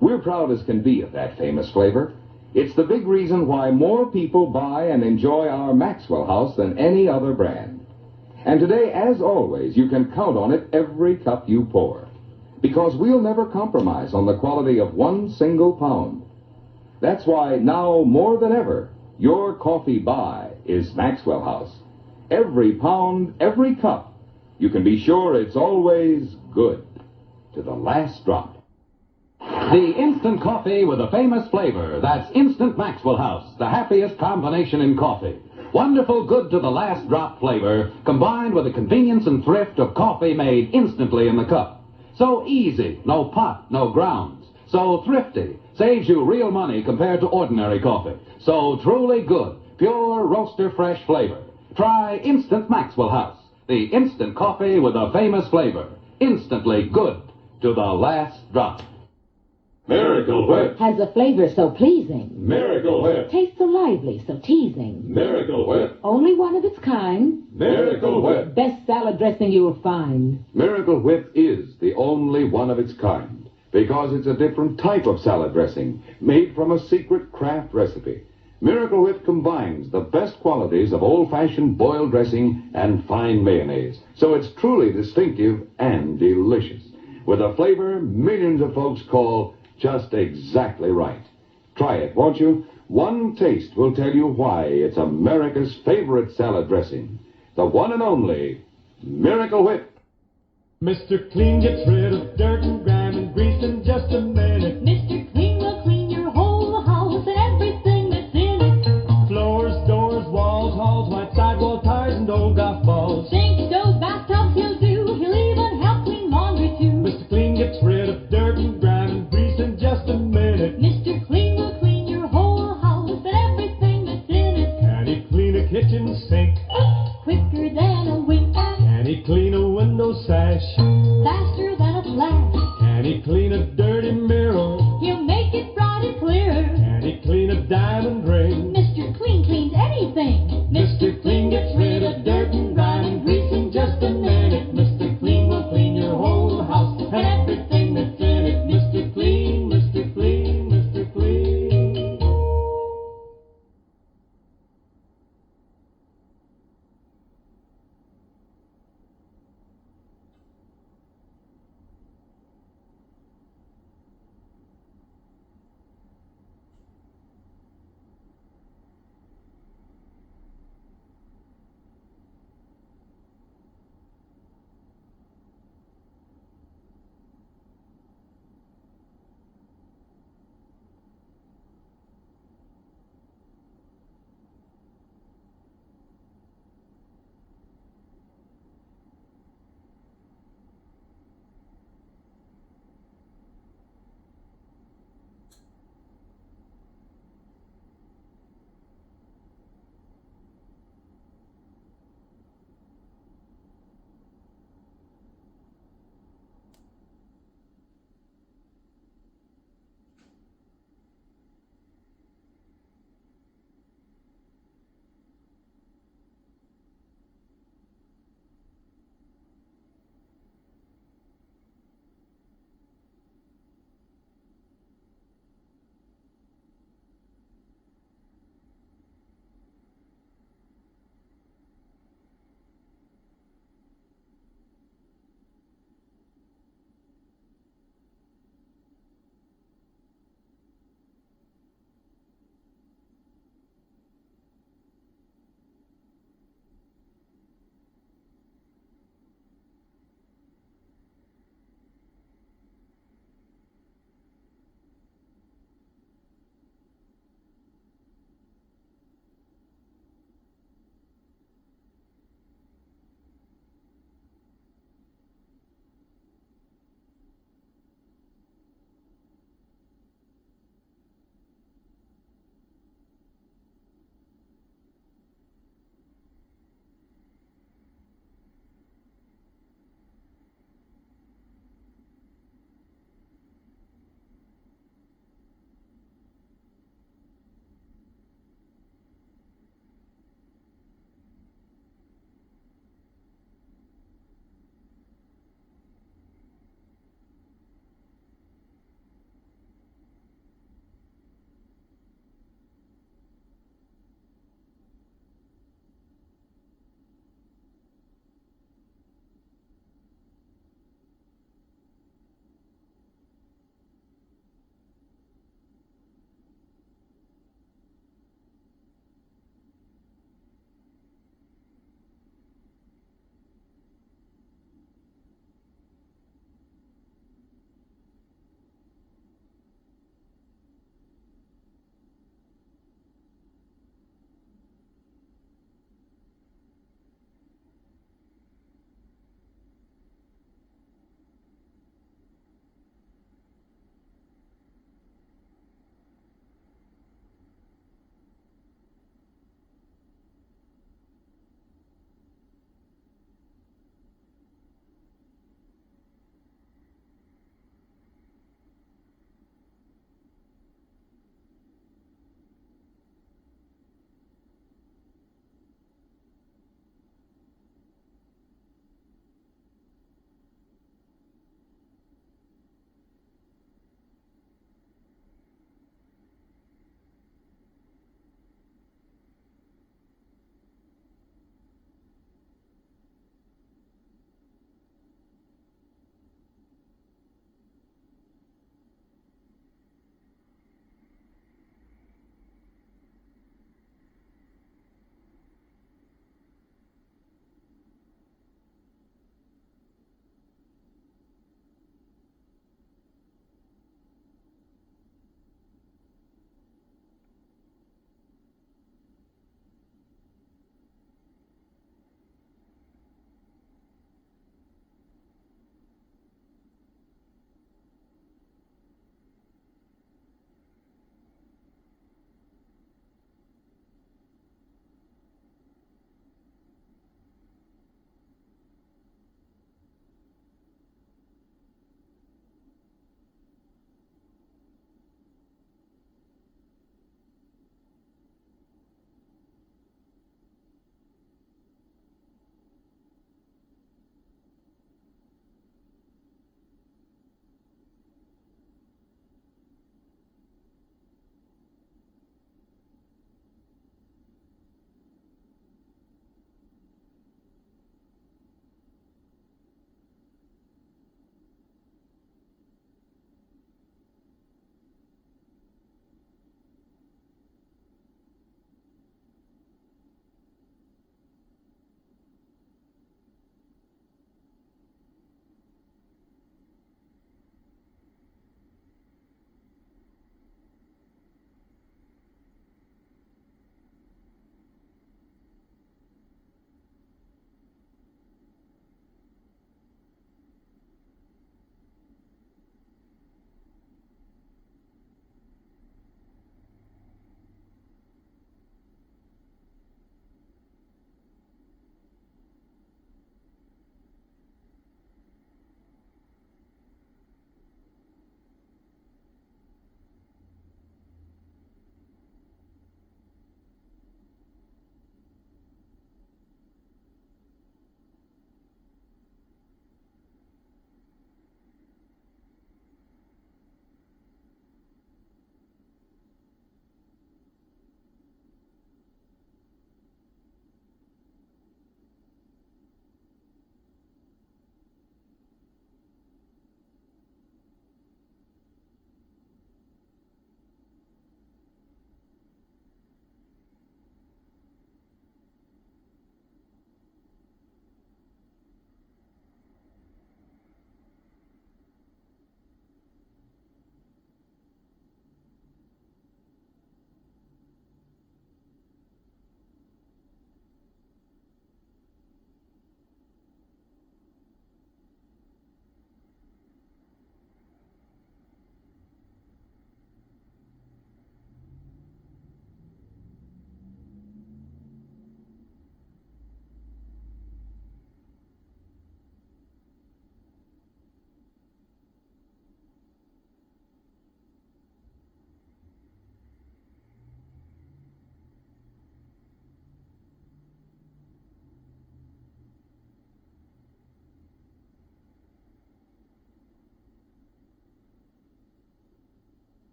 We're proud as can be of that famous flavor. It's the big reason why more people buy and enjoy our Maxwell House than any other brand. And today, as always, you can count on it every cup you pour. Because we'll never compromise on the quality of one single pound. That's why now, more than ever, your coffee buy is Maxwell House. Every pound, every cup, you can be sure it's always good to the last drop. The instant coffee with a famous flavor. That's Instant Maxwell House, the happiest combination in coffee. Wonderful good to the last drop flavor, combined with the convenience and thrift of coffee made instantly in the cup. So easy, no pot, no grounds. So thrifty, saves you real money compared to ordinary coffee. So truly good, pure roaster fresh flavor. Try Instant Maxwell House, the instant coffee with a famous flavor. Instantly good to the last drop. Miracle Whip. Has a flavor so pleasing. Miracle Whip. Tastes so lively, so teasing. Miracle Whip. Only one of its kind. Miracle Whip. Best salad dressing you will find. Miracle Whip is the only one of its kind, because it's a different type of salad dressing, made from a secret craft recipe. Miracle Whip combines the best qualities of old-fashioned boiled dressing and fine mayonnaise, so it's truly distinctive and delicious, with a flavor millions of folks call just exactly right. Try it, won't you? One taste will tell you why it's America's favorite salad dressing. The one and only Miracle Whip. Mr. Clean gets rid of dirt and